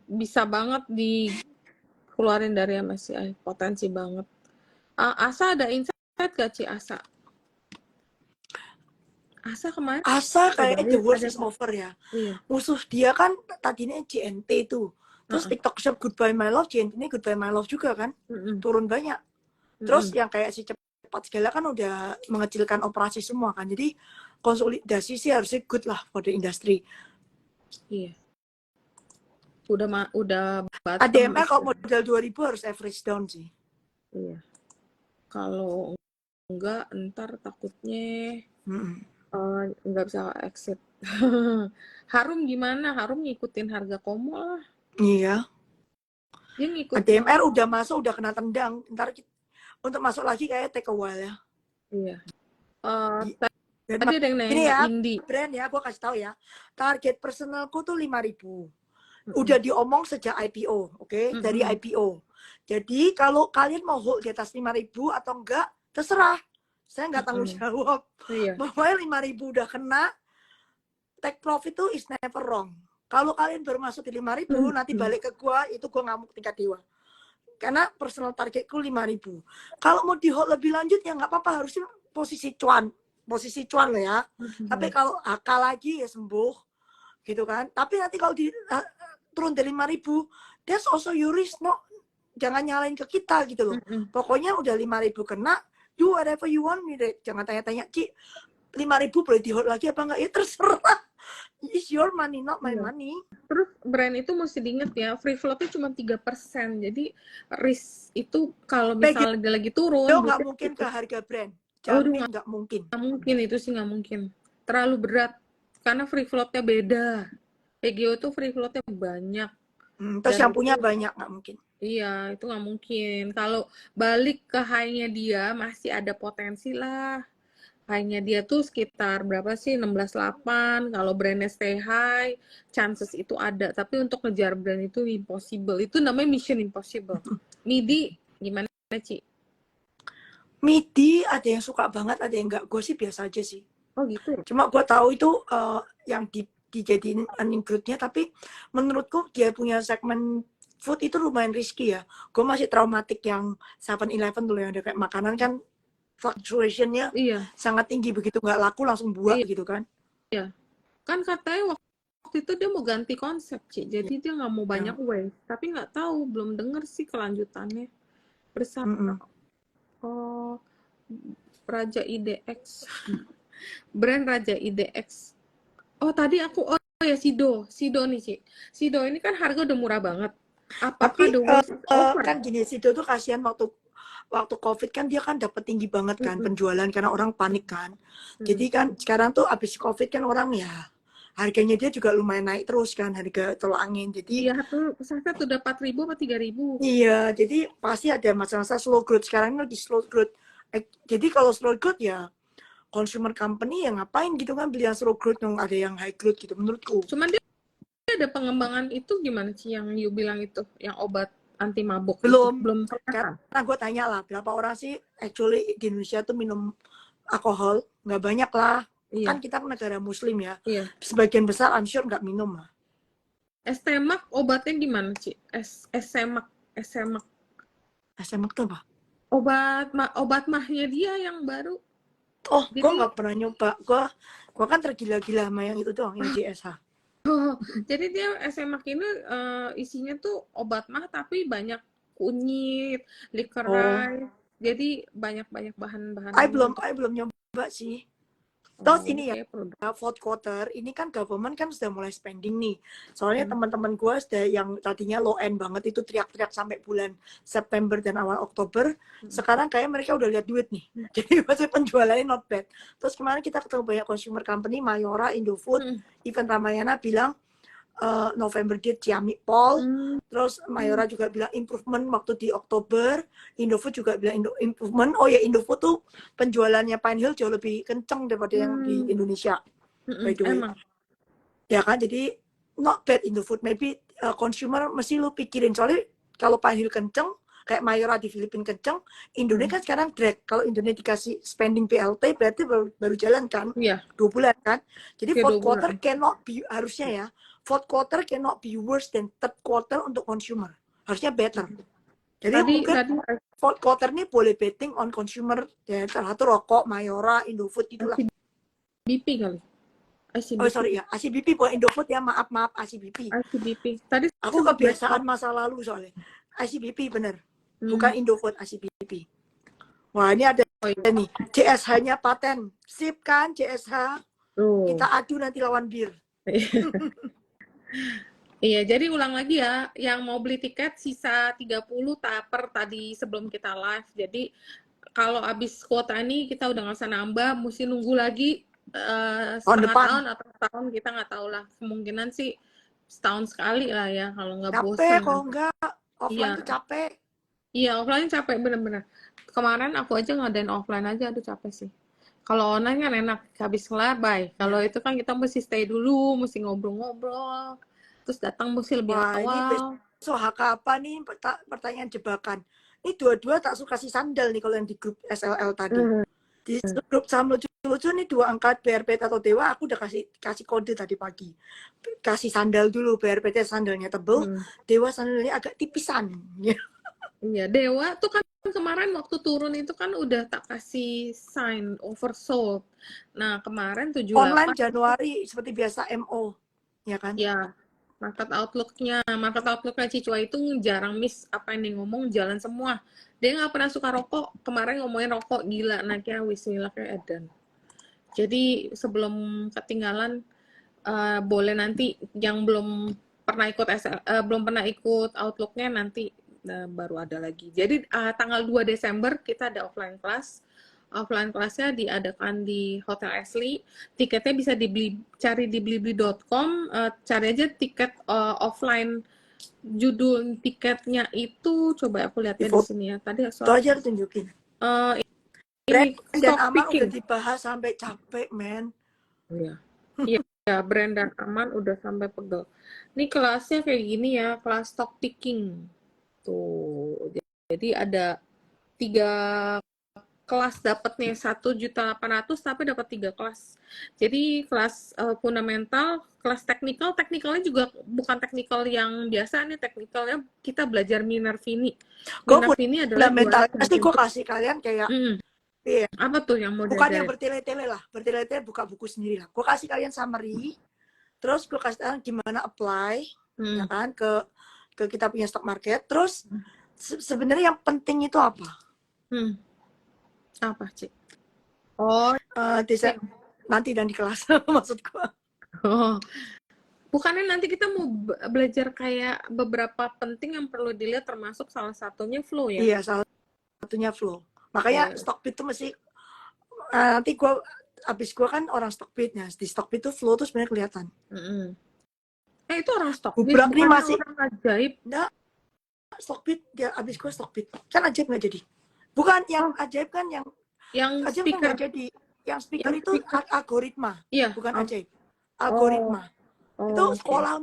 A: bisa banget dikeluarin dari MSCI, potensi banget. Asa ada insight gak Ci Asa? Asa kemarin?
B: Asa kayak the worst is over ya. Iya. Musuh dia kan tadinya JNT itu. Terus TikTok Shop Goodbye My Love, JNT ini Goodbye My Love juga kan. Turun banyak. Terus yang kayak si cepat segala kan udah mengecilkan operasi semua kan. Jadi konsolidasi sih harusnya good lah for the industry.
A: Iya. Udah
B: ADMR kalau modal 2000 harus average down sih.
A: Iya. Kalau enggak ntar takutnya nggak bisa exit. Harum gimana? Harum ngikutin harga komo lah.
B: Iya.
A: Dia ngikut.
B: ADMR udah masuk, udah kena tendang. Ntar untuk masuk lagi kayak take a while ya.
A: Iya. Tadi ada yang nanya
B: ini ya,
A: Indi.
B: Brand ya, gue kasih tahu ya. Target personalku tuh 5.000. Udah diomong sejak IPO, oke? Dari IPO. Jadi kalau kalian mau hold di atas 5.000 atau enggak, terserah. Saya nggak tanggung jawab. Pokoknya 5.000 udah kena, take profit tuh is never wrong. Kalau kalian baru masuk di 5.000, nanti balik ke gua, itu gua ngamuk tingkat dewa. Karena personal targetku 5.000. Kalau mau di hold lebih lanjut ya nggak apa-apa, harusnya posisi cuan loh ya. Tapi kalau akal lagi ya sembuh, gitu kan. Tapi nanti kalau turun dari 5.000, that's also your risk, no. Jangan nyalain ke kita gitu loh. Pokoknya udah 5.000 kena, do whatever you want with it. Jangan tanya-tanya, Ci, 5.000 boleh di hold lagi apa enggak? Ya terserah. It's your money, not my money.
A: Terus brand itu mesti diinget ya, free floatnya cuma 3%. Jadi risk itu kalau misalnya dia lagi turun,
B: nggak mungkin ke harga brand. Jamin nggak mungkin.
A: Nggak mungkin, itu sih nggak mungkin. Terlalu berat. Karena free floatnya beda. PGO tuh free floatnya banyak.
B: Terus yang punya banyak, nggak mungkin.
A: Iya, itu nggak mungkin. Kalau balik ke high-nya dia, masih ada potensi lah. High-nya dia tuh sekitar berapa sih? 16.8. Kalau brandnya stay high, chances itu ada. Tapi untuk ngejar brand itu impossible. Itu namanya mission impossible. MIDI, gimana, Ci?
B: MIDI ada yang suka banget, ada yang nggak. Gue sih biasa aja sih.
A: Oh gitu ya?
B: Cuma gue tahu itu yang dijadiin include-nya, tapi menurutku dia punya segmen food itu lumayan risky ya. Gue masih traumatik yang 7-Eleven dulu, yang ada kayak makanan kan fluctuation-nya sangat tinggi, begitu nggak laku langsung buat gitu kan.
A: Iya. Kan katanya waktu itu dia mau ganti konsep, Ci. Jadi dia nggak mau banyak waste. Tapi nggak tahu, belum denger sih kelanjutannya. Bersama Raja IDX. Brand Raja IDX. Oh, tadi aku ya Sido nih, Ci. Sido ini kan harga udah murah banget. Apakah
B: kan gini, Sido tuh kasihan waktu COVID kan dia kan dapat tinggi banget kan penjualan karena orang panik kan. Jadi kan sekarang tuh abis COVID kan orang ya harganya dia juga lumayan naik terus kan, harga telur angin. Jadi
A: Iya, tuh saset udah 4.000 apa 3.000.
B: iya, jadi pasti ada masa-masa slow growth. Sekarang ini lagi slow growth. Jadi kalau slow growth ya consumer company yang ngapain gitu kan beli yang slow growth, yang ada yang high growth gitu menurutku.
A: Cuman dia ada pengembangan itu gimana sih yang you bilang itu, yang obat anti mabuk itu?
B: Belum,
A: Belum kelihatan.
B: karena gue tanya lah berapa orang sih actually di Indonesia tuh minum alkohol. Nggak banyak lah, kan
A: Iya,
B: kita negara muslim ya,
A: iya.
B: sebagian besar I'm sure nggak minum lah.
A: Es temak obatnya gimana, Ci? Es semak, es semak.
B: SMA tuh apa?
A: Obat mahnya dia yang baru.
B: Oh, gue
A: Jadi
B: nggak pernah nyoba. Gue kan tergila-gila sama yang itu doang, yang JSH.
A: jadi dia es semak ini isinya tuh obat mah tapi banyak kunyit,
B: Oh,
A: licorice. Jadi banyak-banyak bahan-bahan
B: I
A: ini
B: belum
A: untuk
B: I belum nyoba sih. Terus
A: ini
B: ini ya,
A: kayak produk.
B: fourth quarter, ini kan government kan sudah mulai spending nih. Soalnya
A: Hmm.
B: teman-teman gue sudah yang tadinya low end banget itu teriak-teriak sampai bulan September dan awal Oktober. Sekarang kayak mereka udah lihat duit nih. Jadi masih penjualannya not bad. Terus kemarin kita ketemu banyak consumer company, Mayora, Indofood,
A: Hmm.
B: even Ramayana bilang November dia Ciamik Pol.
A: Hmm.
B: Terus Mayora juga bilang improvement waktu di Oktober. Indofood juga bilang improvement. Oh ya, Indofood tuh penjualannya Pine Hill jauh lebih kenceng daripada yang di Indonesia, by the way.
A: Emang.
B: Ya kan, jadi not bad Indofood. Maybe consumer mesti lu pikirin. Soalnya kalau Pine Hill kenceng, kayak Mayora di Filipina kenceng, Indonesia kan sekarang drag. Kalau Indonesia dikasih spending BLT, berarti baru jalan kan,
A: Iya,
B: 2 bulan kan. Jadi
A: kayak 2
B: fourth
A: bulan.
B: quarter cannot be, harusnya ya, fourth quarter cannot be worse than third quarter untuk consumer. Harusnya better. Jadi
A: Tadi
B: mungkin
A: tadi
B: fourth quarter ini boleh betting on consumer, ya salah satu rokok, Mayora, Indofood itulah.
A: ICBP kali.
B: Oh
A: ICBP.
B: sorry ya, ACBP bukan Indofood ya, maaf ACBP.
A: ICBP. Tadi
B: Aku
A: sempat
B: kebiasaan
A: breakout.
B: masa lalu soalnya. ICBP bener,
A: Hmm.
B: bukan Indofood, ICBP. Wah ini ada
A: Oh iya.
B: nih, JSH-nya paten. Sip kan JSH?
A: Tuh.
B: Kita adu nanti lawan bir.
A: Iya, jadi ulang lagi ya, yang mau beli tiket sisa 30 taper tadi sebelum kita live. Jadi kalau habis kuota ini kita udah nggak usah nambah, mesti nunggu lagi
B: Tahun
A: setengah
B: depan.
A: tahun atau setahun, kita nggak tahu lah. Kemungkinan sih setahun sekali lah ya, kalau nggak
B: Capek
A: bosen
B: kalau
A: nanti.
B: enggak, offline
A: Iya,
B: tuh capek.
A: iya offline capek bener-bener. Kemarin aku aja ngadain offline aja, aduh capek sih. Kalau online kan enak, habis kelar bye. Kalau
B: Ya.
A: itu kan kita mesti stay dulu, mesti ngobrol-ngobrol, terus datang mesti lebih
B: Wah ini
A: awal.
B: besok HK apa nih, pertanyaan jebakan. Ini dua-dua tak suka kasih sandal nih kalau yang di grup SLL tadi.
A: Hmm.
B: Di grup saham lucu-lucu nih 2 angka BRPT atau Dewa, aku udah kasih kode tadi pagi. Kasih sandal dulu, BRPT sandalnya tebel, Dewa sandalnya agak tipisan.
A: Iya, Dewa tuh kan kemarin waktu turun itu kan udah tak kasih sign oversold. Nah, kemarin
B: Online
A: 78
B: Januari seperti biasa MO, ya kan?
A: ya market outlooknya Cicua itu jarang miss apa yang dia ngomong, jalan semua. Dia nggak pernah suka rokok. Kemarin ngomongin rokok gila naiknya Wismillah kayak edan. Jadi sebelum ketinggalan boleh nanti yang belum pernah ikut Outlook-nya nanti baru ada lagi. Jadi tanggal 2 Desember kita ada offline class. Offline kelasnya diadakan di Hotel Ashley. Tiketnya bisa cari di blibli.com, cari aja tiket offline. Judul tiketnya itu coba aku lihat
B: Di
A: ya di
B: foto
A: sini ya. Tadi
B: aja harus tunjukin.
A: ini
B: Brand dan
A: stock
B: aman udah
A: picking.
B: dibahas sampai capek, men.
A: Iya. Iya, brand dan aman udah sampai pegel. Ini kelasnya kayak gini ya, kelas stock picking. Tuh. Jadi ada 3 kelas dapatnya 1.800.000 tapi dapat 3 kelas. Jadi kelas fundamental, kelas teknikalnya juga bukan teknikal yang biasa nih, teknikalnya kita belajar Minervini.
B: Gue
A: Minervini adalah juara
B: fundamentalnya sih gue
A: championship.
B: kasih kalian kayak, iya,
A: Apa tuh yang mau
B: bukan yang
A: diajarin?
B: bertele-tele lah, bertele-tele buka buku sendiri lah. Gue kasih kalian summary, terus gue kasih kalian gimana apply, ya kan, ke kita punya stock market. Terus sebenarnya yang penting itu apa?
A: Apa, Cik? Oh,
B: Nanti dan di kelas maksud gue.
A: oh. Bukannya nanti kita mau belajar kayak beberapa penting yang perlu dilihat, termasuk salah satunya flow ya?
B: Iya, salah satunya flow. Makanya stock itu mesti nanti gue abis gue kan orang Stockbit, nah di Stockbit tuh flow tuh sebenarnya kelihatan.
A: Itu orang Stockbit,
B: Gubrak nih
A: bukannya
B: masih,
A: orang ajaib.
B: enggak, Stockbit, dia abis gue Stockbit. Kan ajaib nggak jadi. Bukan, yang ajaib kan yang
A: Yang
B: ajaib kan
A: speaker,
B: nggak jadi. Yang speaker
A: yang
B: itu
A: speaker.
B: algoritma,
A: Iya.
B: bukan
A: Oh,
B: ajaib.
A: oh,
B: Algoritma. Itu
A: oke.
B: sekolah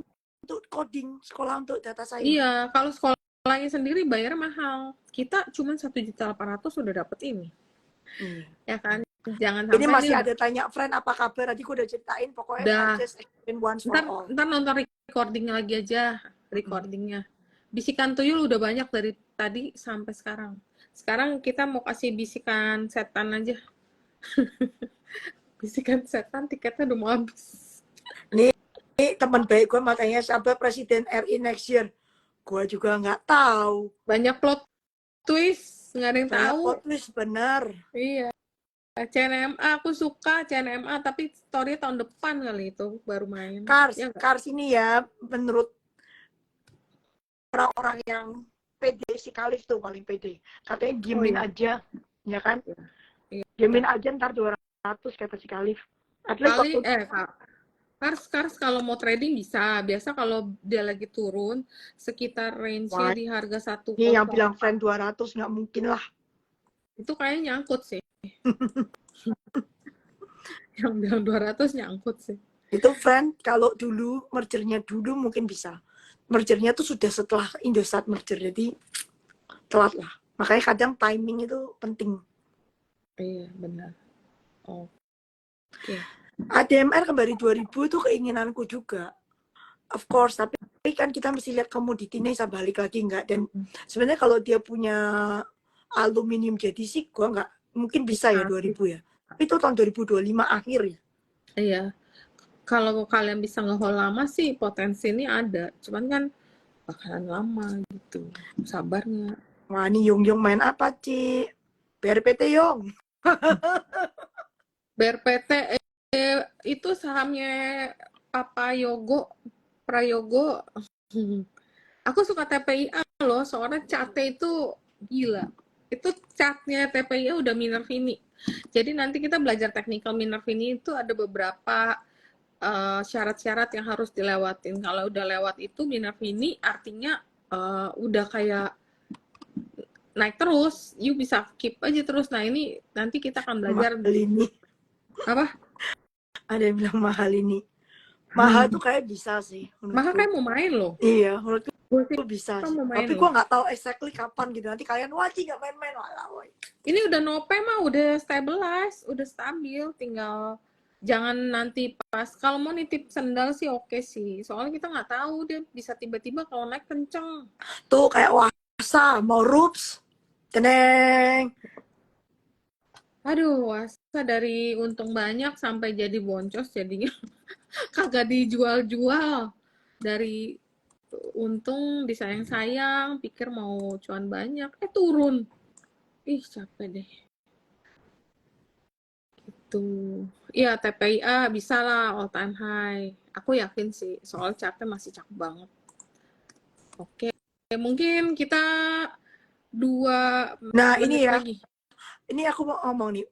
B: untuk coding, sekolah untuk data science.
A: Iya, kalau sekolahnya sendiri bayar mahal. Kita cuma 1.800.000 sudah dapet ini. Ya kan? Jangan
B: Ini
A: sampai
B: masih
A: nih
B: ada tanya, friend apa kabar? Tadi gue udah ceritain, pokoknya
A: udah.
B: just explain once for all.
A: Ntar nonton recordingnya lagi aja, recordingnya. Bisikan tuyul udah banyak dari tadi sampai sekarang. Sekarang kita mau kasih bisikan setan aja. Bisikan setan tiketnya udah mau habis.
B: Nih teman baik gue makanya siapa presiden RI next year. Gue juga nggak tahu.
A: Banyak plot twist, nggak ada yang
B: Banyak
A: tahu.
B: plot twist, bener.
A: Iya. CNMA aku suka CNMA, tapi story tahun depan kali itu baru main.
B: Cars,
A: Ya nggak?
B: Cars ini ya menurut orang-orang yang pede, si Khalif tuh paling pede. Katanya diemin aja, ya kan?
A: Iya.
B: Diemin aja ntar 200 kata si Khalif.
A: Kali Cars kalau mau trading bisa. Biasa kalau dia lagi turun sekitar range-nya di harga 1.
B: Ini yang bilang friend 200 nggak mungkin lah.
A: Itu kayaknya nyangkut sih. Yang bilang 200 nyangkut sih.
B: Itu friend kalau dulu mergernya dulu mungkin bisa. Mergernya tuh sudah setelah Indosat merger, jadi telat lah. Makanya kadang timing itu penting.
A: Iya, benar. Oke.
B: ADMR kembali 2000 itu keinginanku juga. Of course, tapi kan kita mesti lihat komoditinya bisa balik lagi nggak. Dan sebenarnya kalau dia punya aluminium jadi sih, gua nggak mungkin bisa ya 2000 ya. Tapi itu tahun 2025 akhir ya.
A: Iya. Kalau kalian bisa nge-hold lama sih potensi ini ada. Cuman kan bakalan lama gitu. Sabar nggak?
B: Wah, ini Yung main apa, Ci? BRPT Yung.
A: BRPT itu sahamnya Papa Yogo, Prayogo. Aku suka TPIA loh, soalnya chartnya itu gila. Itu chartnya TPIA udah Minervini. Jadi nanti kita belajar technical Minervini itu ada beberapa syarat-syarat yang harus dilewatin. Kalau udah lewat itu Minervini artinya udah kayak naik terus, you bisa keep aja terus. Nah ini nanti kita akan belajar
B: mahal ini.
A: apa?
B: Ada yang bilang mahal ini. Mahal tuh kayak bisa sih.
A: Mahal kayak mau main loh.
B: Iya, menurutku bisa sih. Tapi
A: loh.
B: gue nggak tahu exactly kapan gitu. Nanti kalian wajib nggak main-main.
A: Ini udah nope mah udah stabilize, udah stabil. Tinggal jangan nanti pas kalau mau nitip sendal sih oke sih. Soalnya kita nggak tahu dia bisa tiba-tiba kalau naik kenceng.
B: Tuh kayak Wasa mau rups. Teneng.
A: Aduh, Wasa dari untung banyak sampai jadi boncos jadinya kagak dijual-jual. Dari untung disayang-sayang, pikir mau cuan banyak, turun. Ih, capek deh. Gitu. Iya, TPIA bisa lah all time high. Aku yakin sih, soal chartnya masih cakep banget. Oke, mungkin kita
B: Nah, ini ya.
A: lagi.
B: Ini aku mau ngomong nih.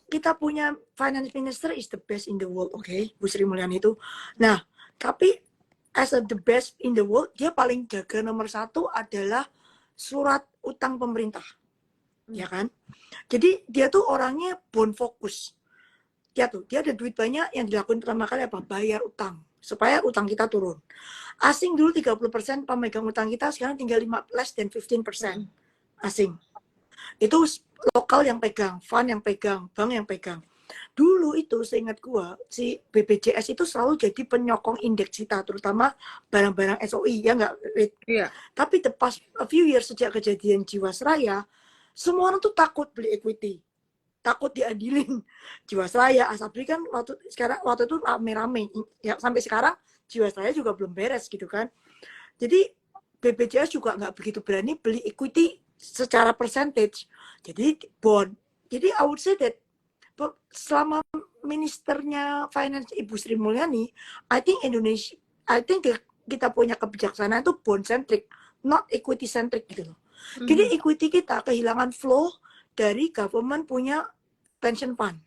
B: Kita punya finance minister is the best in the world, oke? Bu Sri Mulyani itu. Nah, tapi as the best in the world, dia paling jaga nomor 1 adalah surat utang pemerintah. Ya kan? Jadi dia tuh orangnya bond fokus. Dia ada duit banyak, yang dilakukan pertama kali apa? Bayar utang. Supaya utang kita turun. Asing dulu 30% pemegang utang kita, sekarang tinggal less than 15%. Asing. Itu lokal yang pegang, fund yang pegang, bank yang pegang. Dulu itu seingat gua, si BPJS itu selalu jadi penyokong indeks kita, terutama barang-barang SOI, ya nggak?
A: Iya.
B: Tapi the past a few years sejak kejadian Jiwasraya, semua orang tuh takut beli equity. Takut diadilin. Jiwasraya, Asabri kan waktu itu rame-rame. Ya, sampai sekarang Jiwasraya juga belum beres gitu kan. Jadi BPJS juga nggak begitu berani beli equity secara percentage. Jadi bond. Jadi I would say that selama ministernya finance Ibu Sri Mulyani, I think kita punya kebijaksanaan itu bond centric, not equity centric gitu loh. Jadi equity kita kehilangan flow dari government punya pension fund.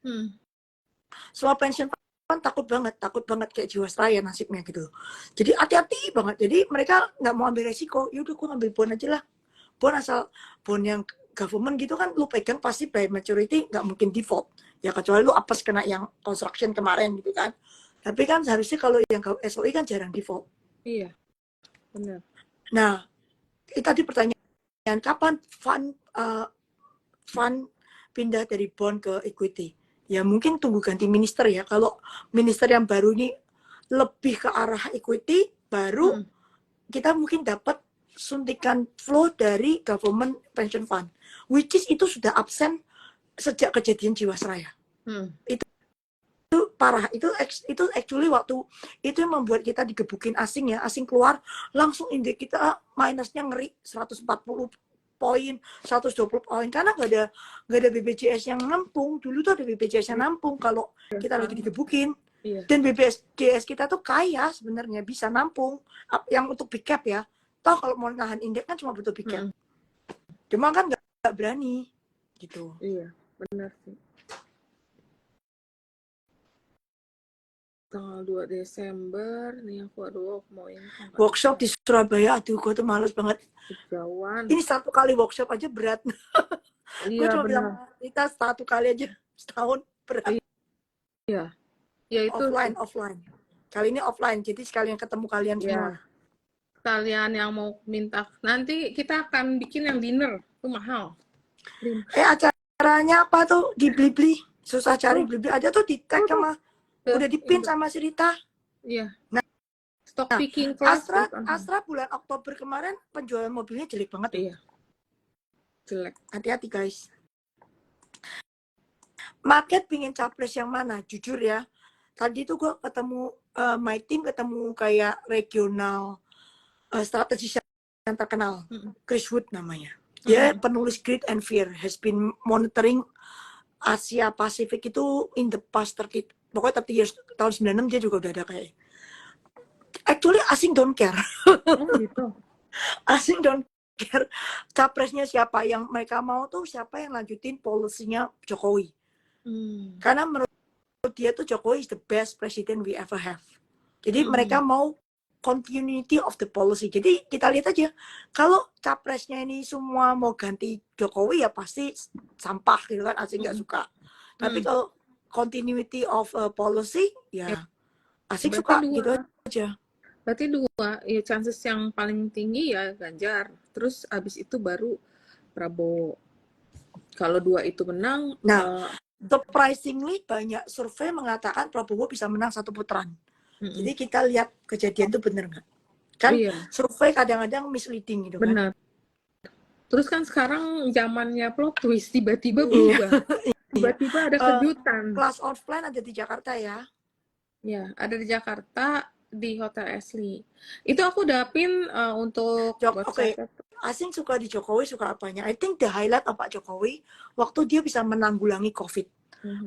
B: Semua pension fund takut banget kayak Jiwasraya nasibnya gitu. Jadi hati-hati banget. Jadi mereka nggak mau ambil resiko. Yaudah, gue ambil bond aja lah. Bond asal bond yang government gitu kan, lu pegang pasti by maturity nggak mungkin default. Ya kecuali lu apes kena yang construction kemarin gitu kan. Tapi kan seharusnya kalau yang SOI kan jarang default.
A: Iya, benar.
B: Nah, itu tadi pertanyaan, kapan fund pindah dari bond ke equity? Ya mungkin tunggu ganti minister ya. Kalau minister yang baru ini lebih ke arah equity, baru kita mungkin dapat suntikan flow dari government pension fund, which is itu sudah absen sejak kejadian Jiwasraya. Itu parah. Itu actually waktu itu yang membuat kita digebukin asing ya. Asing keluar langsung indeks kita minusnya ngeri 140 poin, 120 poin, karena nggak ada BPJS yang nampung. Dulu tuh ada BPJS yang nampung kalau kita lagi digebukin. Dan BPJS kita tuh kaya sebenarnya, bisa nampung yang untuk big cap ya. Toh kalau mau nahan indeks kan cuma butuh big cap. Cuma kan nggak berani gitu.
A: Iya, benar sih. Tanggal 2 Desember nih aku mau ini
B: workshop di Surabaya. Aduh, gue tuh males banget.
A: Kejauhan.
B: Ini 1 kali workshop aja berat. Gue cuma bilang kita 1 kali aja setahun berat.
A: Iya. Ya itu
B: offline. Kali ini offline, jadi sekalian ketemu kalian semua.
A: Kalian yang mau minta, nanti kita akan bikin yang dinner, itu mahal.
B: Acaranya apa tuh di Blibli? Susah cari Blibli. Ada tuh di tag sama udah dipin sama si Rita.
A: Iya.
B: Nah,
A: stock picking class.
B: Astra bulan Oktober kemarin penjualan mobilnya jelek banget.
A: Iya. Jelek.
B: Hati-hati guys. Market pingin capres yang mana? Jujur ya. Tadi tuh gue ketemu my team ketemu kayak regional strategis yang terkenal. Chris Wood namanya. Dia penulis Greed and Fear, has been monitoring Asia Pasifik itu in the past 30, pokoknya 30 years, tahun 96 dia juga udah ada kayak. Actually asing don't care.
A: Gitu.
B: Asing don't care capresnya siapa, yang mereka mau tuh siapa yang lanjutin polisinya Jokowi. Karena menurut dia tuh Jokowi is the best president we ever have. Jadi mereka mau continuity of the policy. Jadi kita lihat aja, kalau capresnya ini semua mau ganti Jokowi ya pasti sampah gitu kan, asing nggak suka. Tapi kalau continuity of policy ya asing suka gitu aja.
A: Berarti 2, ya chances yang paling tinggi ya Ganjar. Terus abis itu baru Prabowo. Kalau 2 itu menang.
B: Nah, surprisingly banyak survei mengatakan Prabowo bisa menang 1 putaran. Jadi kita lihat kejadian itu bener nggak? Kan survei kadang-kadang misleading gitu kan.
A: Benar. Terus kan sekarang zamannya plot twist, tiba-tiba berubah. Tiba-tiba ada kejutan.
B: Class offline ada di Jakarta ya?
A: Ya, ada di Jakarta di Hotel Ashley. Itu aku udah pin untuk
B: website. Asing suka di Jokowi, suka apanya? I think the highlight of Pak Jokowi waktu dia bisa menanggulangi COVID.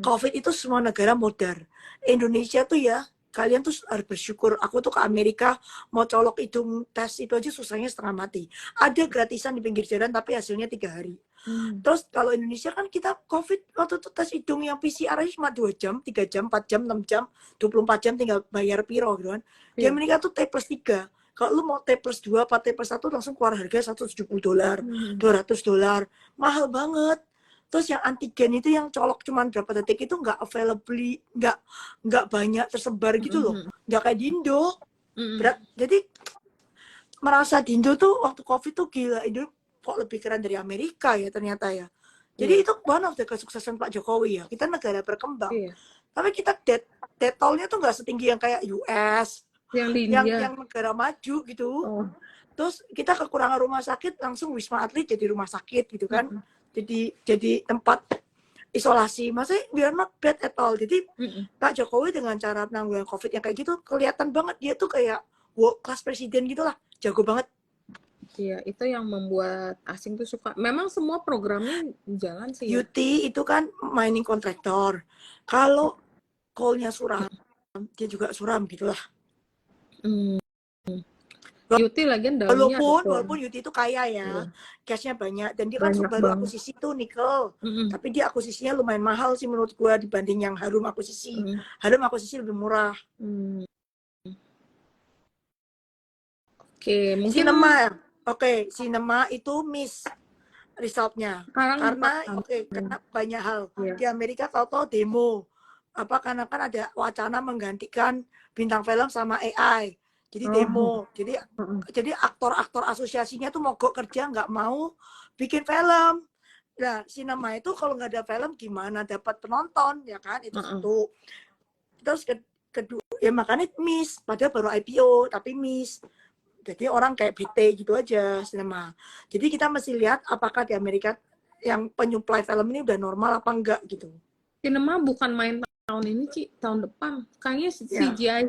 B: COVID itu semua negara modar. Indonesia tuh ya, kalian tuh harus bersyukur. Aku tuh ke Amerika mau colok hidung tes itu aja susahnya setengah mati. Ada gratisan di pinggir jalan tapi hasilnya 3 hari. Terus kalau Indonesia kan kita COVID waktu itu tes hidung yang PCR aja cuma 2 jam, 3 jam, 4 jam, 6 jam, 24 jam tinggal bayar piro gitu kan. Di Amerika tuh T+3. Kalau lu mau T+2 apa T+1 langsung keluar harga $170, $200. Mahal banget. Terus yang antigen itu yang colok cuman berapa detik itu nggak available, nggak banyak tersebar gitu loh, nggak kayak di Indo. Jadi merasa di Indo tuh waktu COVID tuh gila, Indo kok lebih keren dari Amerika ya ternyata ya. Jadi itu one of the kesuksesan Pak Jokowi ya. Kita negara berkembang, tapi kita death toll-nya tuh nggak setinggi yang kayak US, yang negara maju gitu. Terus kita kekurangan rumah sakit, langsung Wisma Atlet jadi rumah sakit gitu kan. Jadi tempat isolasi. Maksudnya we are not bad at all. Jadi Pak Jokowi dengan cara penanggulangan COVID yang kayak gitu kelihatan banget dia tuh kayak world class presiden gitulah, jago banget.
A: Iya, itu yang membuat asing tuh suka. Memang semua programnya jalan sih ya.
B: UT itu kan mining kontraktor. Kalau coal-nya suram, dia juga suram gitulah.
A: Yuti lagian dalamnya ada
B: Walaupun Yuti itu kaya ya,
A: iya,
B: cashnya banyak, dan dia kan
A: banyak
B: baru
A: banget.
B: akuisisi tuh nikel,
A: Mm-mm,
B: tapi dia akuisisinya lumayan mahal sih menurut gua dibanding yang Harum akuisisi.
A: mm-mm,
B: Harum akuisisi lebih murah.
A: mm. Oke, mungkin
B: Cinema, oke, Cinema itu miss resultnya,
A: sekarang bukan
B: karena karena banyak hal
A: ya.
B: di Amerika tahu-tahu demo, apa karena kan ada wacana menggantikan bintang film sama AI, jadi
A: Oh,
B: demo,
A: mm-mm,
B: jadi aktor-aktor asosiasinya tuh mogok kerja nggak mau bikin film. Nah, sinema itu kalau nggak ada film gimana dapat penonton ya kan? Itu
A: mm-mm.
B: satu. Terus kedua ya makanya miss, padahal baru IPO tapi miss. Jadi orang kayak bete gitu aja sinema. Jadi kita mesti lihat apakah di Amerika yang penyuplai film ini udah normal apa enggak gitu.
A: Cinema bukan main tahun ini, Ci, tahun depan. Kayaknya
B: Ya.
A: CGI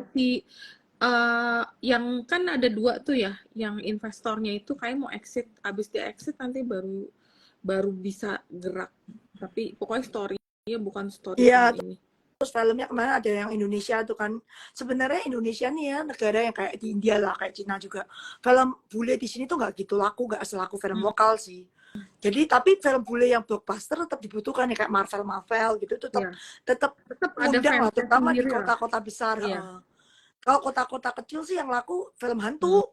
A: yang kan ada dua tuh ya, yang investornya itu kayak mau exit, abis dia exit nanti baru baru bisa gerak. Tapi pokoknya story-nya bukan story tahun
B: Iya,
A: ini.
B: terus filmnya kemarin ada yang Indonesia tuh kan. Sebenarnya Indonesia nih ya negara yang kayak di India lah, kayak Cina juga. Film bule di sini tuh nggak gitu laku, nggak selaku film
A: Hmm,
B: lokal sih. Jadi tapi film bule yang blockbuster tetap dibutuhkan ya kayak Marvel gitu tetap
A: ya,
B: tetap
A: tetap ada
B: ngundang lah,
A: fansnya
B: terutama di
A: sendiri lah.
B: kota-kota besar.
A: Iya.
B: Kalau kota-kota kecil sih yang laku film
A: Hmm.
B: hantu.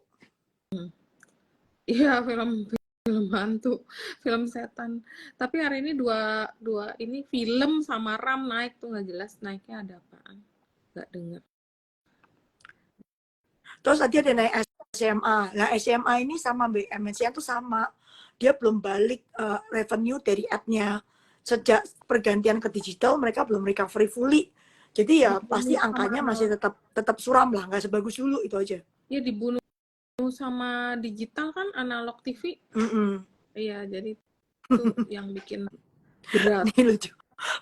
A: Iya, film film hantu, film setan. Tapi hari ini dua dua ini film sama RAM naik tuh nggak jelas naiknya ada apaan. Nggak dengar.
B: Terus tadi ada naik SMA. Nah SMA ini sama MNC tuh sama. Dia belum balik revenue dari app-nya. Sejak pergantian ke digital mereka belum recovery fully. Jadi ya pasti
A: Dibunuh sama
B: angkanya masih tetap suram lah, nggak sebagus dulu itu aja.
A: ya dibunuh sama digital kan analog TV.
B: Mm-mm.
A: Iya, jadi itu yang bikin berat.
B: Ini lucu.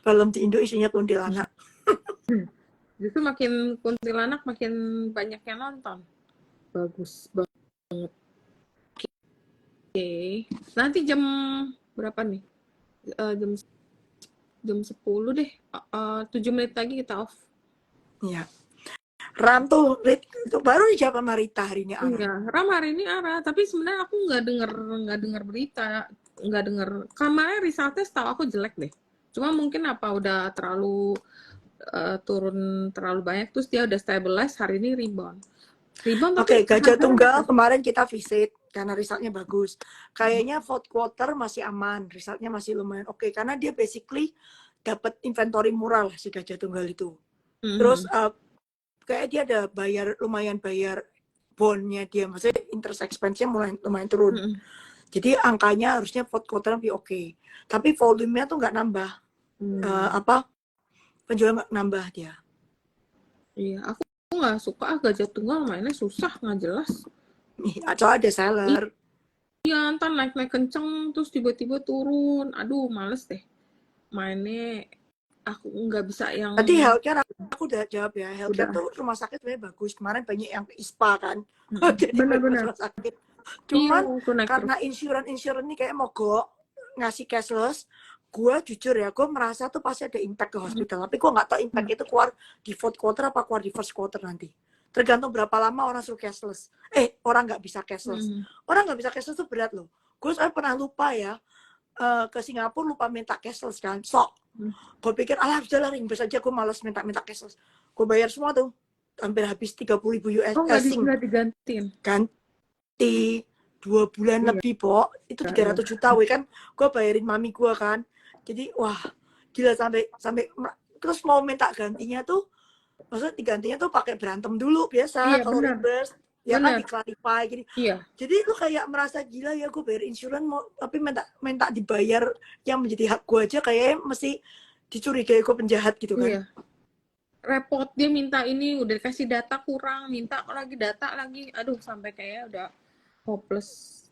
B: Film di Indo isinya kuntilanak.
A: Justru makin kuntilanak makin banyak yang nonton. Bagus banget. Oke. Nanti jam berapa nih? Jam jam 10 deh. 7 menit lagi kita off.
B: Iya. Ram tuh itu baru dijawab sama Rita hari ini Ara.
A: Iya, Ram hari ini arah, tapi sebenarnya aku nggak denger berita, nggak denger. Kemarin resultnya setahu aku jelek deh. Cuma mungkin apa udah turun terlalu banyak, terus dia udah stabilize, hari ini rebound. Rebound tapi
B: Oke, Gajah
A: harganya
B: Tunggal
A: masih
B: kemarin kita visit karena resultnya bagus. Kayaknya fourth quarter masih aman, resultnya masih lumayan oke karena dia basically dapat inventory murah lah si Gajah Tunggal itu. Terus kayak dia ada lumayan bayar bondnya dia, maksudnya interest expense-nya lumayan turun. Jadi angkanya harusnya fourth quarter lebih oke. Tapi volumenya tuh nggak nambah. Penjual nggak nambah dia.
A: Iya, aku nggak suka Gajah Tunggal mainnya susah, nggak jelas.
B: Atau ada seller.
A: Iya, ntar naik-naik kenceng, terus tiba-tiba turun. Aduh, males deh. Mainnya aku nggak bisa yang
B: Tadi healthcare aku udah jawab ya. Healthcare
A: udah.
B: tuh rumah sakit sebenarnya bagus. Kemarin banyak yang ke ISPA kan. Jadi banyak
A: Bener-bener.
B: rumah sakit.
A: Iya,
B: Cuman
A: itu naik terus.
B: karena insurance ini kayak mogok ngasih cashless, gue jujur ya, gue merasa tuh pasti ada impact ke hospital. Tapi gue nggak tahu impact itu keluar di fourth quarter apa keluar di first quarter nanti. Tergantung berapa lama orang suruh cashless. Orang nggak bisa cashless. Orang nggak bisa cashless tuh berat loh. Gue soalnya pernah lupa ya, ke Singapura lupa minta cashless kan. Gue pikir sudah lah ring aja, gue malas minta cashless. Gue bayar semua tuh, hampir habis 30.000 US
A: Oh, nggak
B: sing
A: digantiin.
B: ganti 2 bulan
A: Iya,
B: lebih itu 300 juta kan gue bayarin mami gue kan. Jadi wah gila, sampai terus mau minta gantinya tuh, maksudnya digantinya tuh pakai berantem dulu biasa
A: iya
B: kalau
A: benar,
B: reimburse ya kan,
A: benar.
B: diklarify gini.
A: Iya,
B: Jadi lu kayak merasa gila ya, gue bayar insurance tapi minta dibayar yang menjadi hak gue aja, kayak mesti dicurigai gue penjahat gitu kan.
A: iya. Repot dia minta ini udah dikasih data kurang, minta lagi data lagi. Aduh, sampai kayak udah hopeless.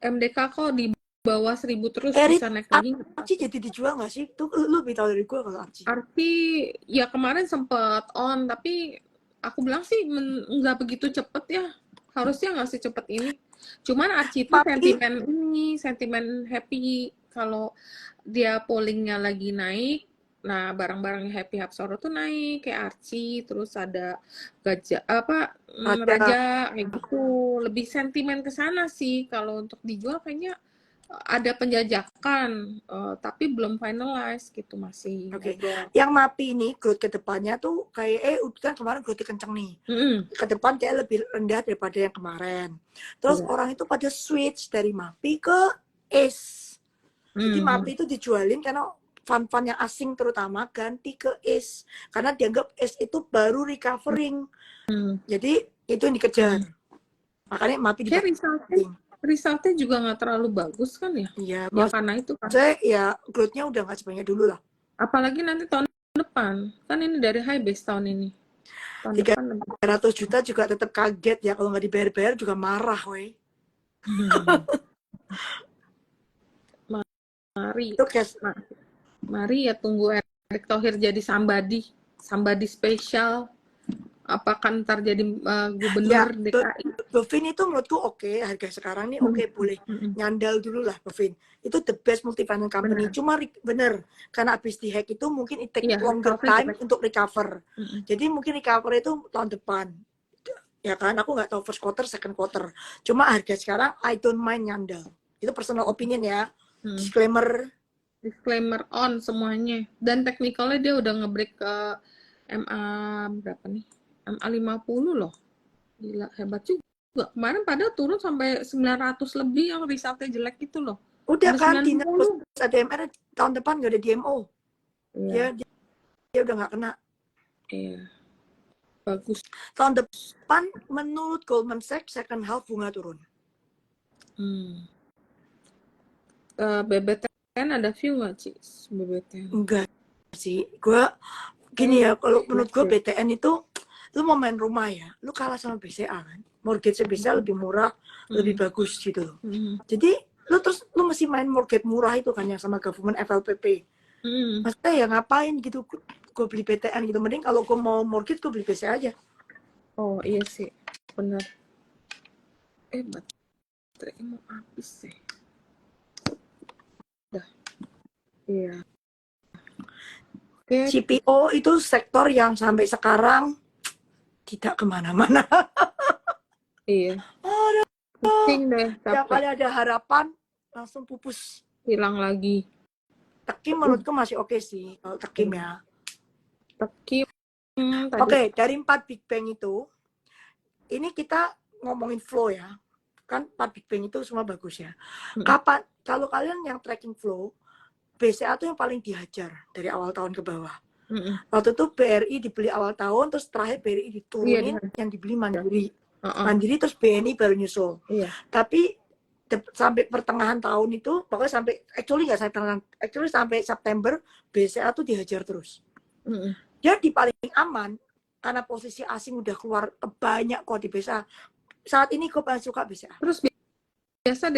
A: MDK kok di bawah 1.000 terus
B: Erit,
A: bisa naik lagi.
B: Arci jadi dijual nggak sih? Tuh lu lebih tahu dari gue kalau Arci.
A: Arti ya kemarin sempet on, tapi aku bilang sih nggak begitu cepet ya. Harusnya nggak secepat ini. Cuman Archie itu
B: Tapi
A: sentimen happy kalau dia pollingnya lagi naik Nah, barang-barang Happy Hapsoro tuh naik kayak Archie, terus ada gajah apa
B: Ada
A: raja kayak gitu. Lebih sentimen ke sana sih. Kalau untuk dijual kayaknya ada penjajakan, tapi belum finalize gitu, masih
B: oke.
A: ngobrol.
B: Yang MAPI ini growth ke depannya tuh kayak kan kemarin growth kenceng nih.
A: Mm-mm.
B: Ke depan kayak lebih rendah daripada yang kemarin. Terus
A: Iya.
B: orang itu pada switch dari MAPI ke ACE. Jadi MAPI
A: Mhm.
B: itu dijualin karena fund-fund yang asing terutama ganti ke ACE. Karena dianggap ACE itu baru recovering.
A: Mhm.
B: Jadi itu yang dikejar.
A: Mhm.
B: Makanya MAPI
A: Kayak
B: dipakai.
A: resultnya juga nggak terlalu bagus kan ya?
B: Iya,
A: Ya karena itu kan.
B: saya ya growth-nya udah nggak sebanyak dulu lah.
A: Apalagi nanti tahun depan. Kan ini dari high base tahun ini. Tahun depan lebih.
B: 300 juta juga tetap kaget ya kalau nggak dibayar-bayar juga marah, weh.
A: Mari,
B: Itu cash.
A: mari ya tunggu Erick Thohir jadi somebody spesial. Apakah ntar jadi
B: Ya,
A: gubernur DKI?
B: Bevin itu menurutku oke, harga sekarang nih oke, boleh nyandal dulu lah Bevin. Itu the best multi-finance company.
A: Benar.
B: Cuma bener, karena habis dihack itu mungkin it take
A: Iya,
B: longer
A: recovery
B: time
A: jelek.
B: untuk recover. Jadi mungkin recover itu tahun depan. Ya kan, aku nggak tahu first quarter, second quarter. Cuma harga sekarang I don't mind nyandal. Itu personal opinion ya. Disclaimer.
A: Disclaimer on semuanya. Dan technicalnya dia udah ngebreak ke MA berapa nih? MA 50 loh. Gila, hebat juga. Kemarin pada turun sampai 900 lebih yang resultnya jelek itu loh.
B: Udah
A: Sampai
B: kan, dinas
A: 90.
B: ADMR tahun depan nggak ada DMO.
A: Iya.
B: Dia udah nggak kena.
A: Iya. Bagus.
B: Tahun depan menurut Goldman Sachs second half bunga turun.
A: BBTN ada view nggak, Ci? BBTN.
B: Enggak sih. Gue gini ya, kalau menurut gue
A: Jelek ya.
B: BTN itu lu mau main rumah ya, lu kalah sama BCA kan. Mortgage BCA lebih murah, lebih bagus gitu loh. Jadi lu mesti main mortgage murah itu kan yang sama government FLPP. Maksudnya ya ngapain gitu gue beli BTN gitu. Mending kalau gue mau mortgage gue beli BCA aja.
A: Oh iya sih, benar. Baterai mau habis sih. Udah. Iya. Oke.
B: CPO itu sektor yang sampai sekarang tidak kemana-mana.
A: Iya.
B: Aduh,
A: Pusing deh,
B: tiap kali
A: capek.
B: ada harapan langsung pupus.
A: Hilang lagi.
B: Tekim menurutku masih oke sih kalau Tekim ya.
A: Tekim tadi.
B: Oke, dari 4 Big Bang itu, ini kita ngomongin flow ya. Kan 4 Big Bang itu semua bagus ya. Kapan, kalau kalian yang tracking flow, BCA itu yang paling dihajar dari awal tahun ke bawah. Waktu itu BRI dibeli awal tahun, terus terakhir BRI diturunin, yang dibeli Mandiri. Mandiri terus BNI baru nyusul.
A: Iya.
B: Tapi sampai pertengahan tahun itu, pokoknya sampai, sampai September, BCA tuh dihajar terus. Jadi paling aman, karena posisi asing udah keluar banyak kok di BCA. Saat ini gue paling suka BCA.
A: Terus biasa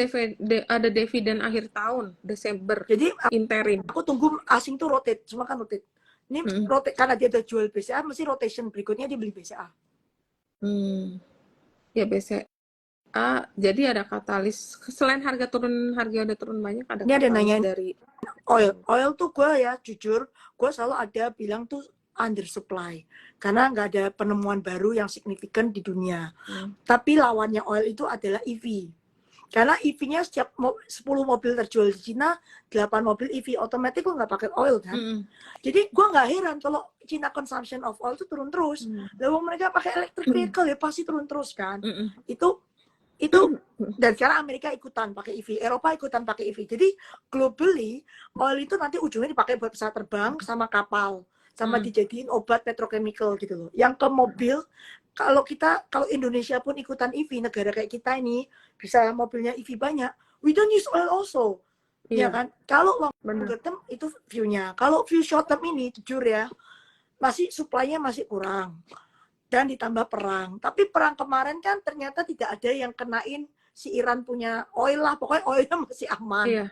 A: ada dividen akhir tahun, Desember.
B: Jadi
A: interim.
B: Aku tunggu asing tuh rotate, semua kan rotate. Ini rotate karena dia udah jual BCA, mesti rotation berikutnya dia beli BCA.
A: Ya BCA, jadi ada katalis. Selain harga udah turun banyak, ada
B: ini ada
A: katalis
B: nanya
A: dari
B: oil tuh gue ya jujur, gue selalu ada bilang tuh under supply karena nggak ada penemuan baru yang signifikan di dunia. Tapi lawannya oil itu adalah EV. Karena EV-nya setiap 10 mobil terjual di Cina, 8 mobil EV otomatis gue nggak pakai oil kan. Jadi gue nggak heran kalau Cina consumption of oil itu turun terus. Lalu mereka pakai electric vehicle ya pasti turun terus kan. Itu dan sekarang Amerika ikutan pakai EV, Eropa ikutan pakai EV. Jadi globally oil itu nanti ujungnya dipakai buat pesawat terbang sama kapal, sama dijadiin obat petrochemical gitu loh. Yang ke mobil, kalau Indonesia pun ikutan EV, negara kayak kita ini bisa mobilnya EV banyak, we don't use oil also. Ya kan? Kalau longer term itu view-nya. Kalau view short term ini jujur ya, masih supply-nya masih kurang. Dan ditambah perang. Tapi perang kemarin kan ternyata tidak ada yang kenain si Iran punya oil lah. Pokoknya oilnya masih aman.
A: Iya.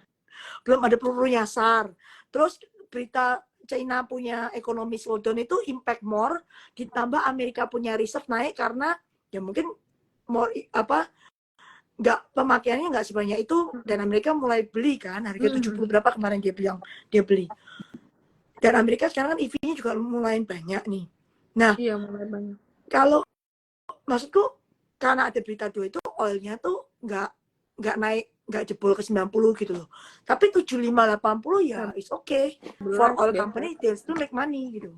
B: Belum ada peluru nyasar. Terus berita China punya ekonomi slowdown itu impact more. Ditambah Amerika punya reserve naik karena ya mungkin more pemakaiannya nggak sebanyak itu. Dan Amerika mulai beli kan. Harga 70 berapa kemarin dia beli. Dan Amerika sekarang kan EV-nya juga lumayan banyak nih. Nah,
A: Iya, mulai banyak.
B: kalau maksudku karena ada berita dua itu oilnya tuh nggak naik, nggak jebol ke 90 gitu loh. Tapi 75-80 ya is okay. For
A: 11
B: oil
A: biasa.
B: company they still make money gitu.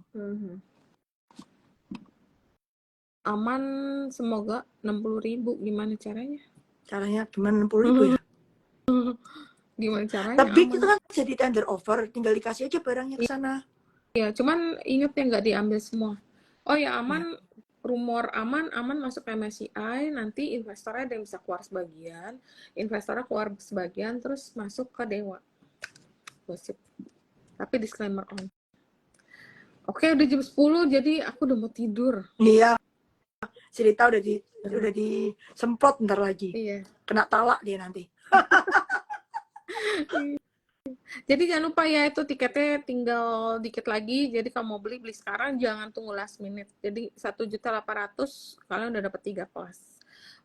A: Aman, semoga 60.000. Gimana caranya?
B: Caranya gimana 60.000 ya?
A: Gimana caranya
B: Tapi
A: aman?
B: itu kan jadi tender offer, tinggal dikasih aja barangnya ke sana.
A: Iya, cuman inget ya nggak diambil semua. Oh ya,
B: Ya.
A: aman, rumor aman masuk ke MSCI, nanti investornya ada yang bisa keluar sebagian, investornya keluar sebagian, terus masuk ke Dewa. Gosip. Tapi disclaimer on. Oke, udah jam 10, jadi aku udah mau tidur.
B: Iya. Cerita udah disemprot ntar lagi.
A: Iya.
B: Kena talak dia nanti.
A: Jadi jangan lupa ya, itu tiketnya tinggal dikit lagi. Jadi kalau mau beli sekarang, jangan tunggu last minute. Jadi 1.800.000 kalian udah dapat 3 kelas.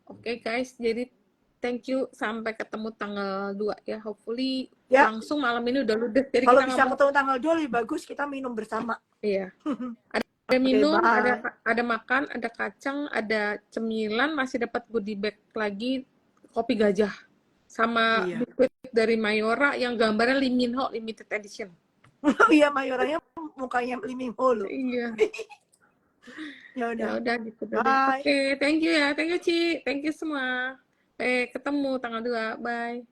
A: Oke guys, jadi thank you. Sampai ketemu tanggal 2 ya. Hopefully
B: Ya.
A: langsung malam ini udah ludes. Jadi
B: Kalau
A: kita
B: bisa ketemu tanggal 2 lebih bagus, kita minum bersama.
A: Iya. Ada minum,
B: bye.
A: ada makan, ada kacang, ada cemilan, masih dapat goodie bag lagi, kopi gajah. Sama
B: Iya.
A: biskuit dari Mayora yang gambarnya Lee Min Ho limited edition.
B: Iya, Mayoranya mukanya Lee Min Ho loh.
A: Iya.
B: Ya
A: udah gitu.
B: Bye.
A: Oke, thank you ya. Thank you, Ci. Thank you semua. Ketemu tanggal 2. Bye.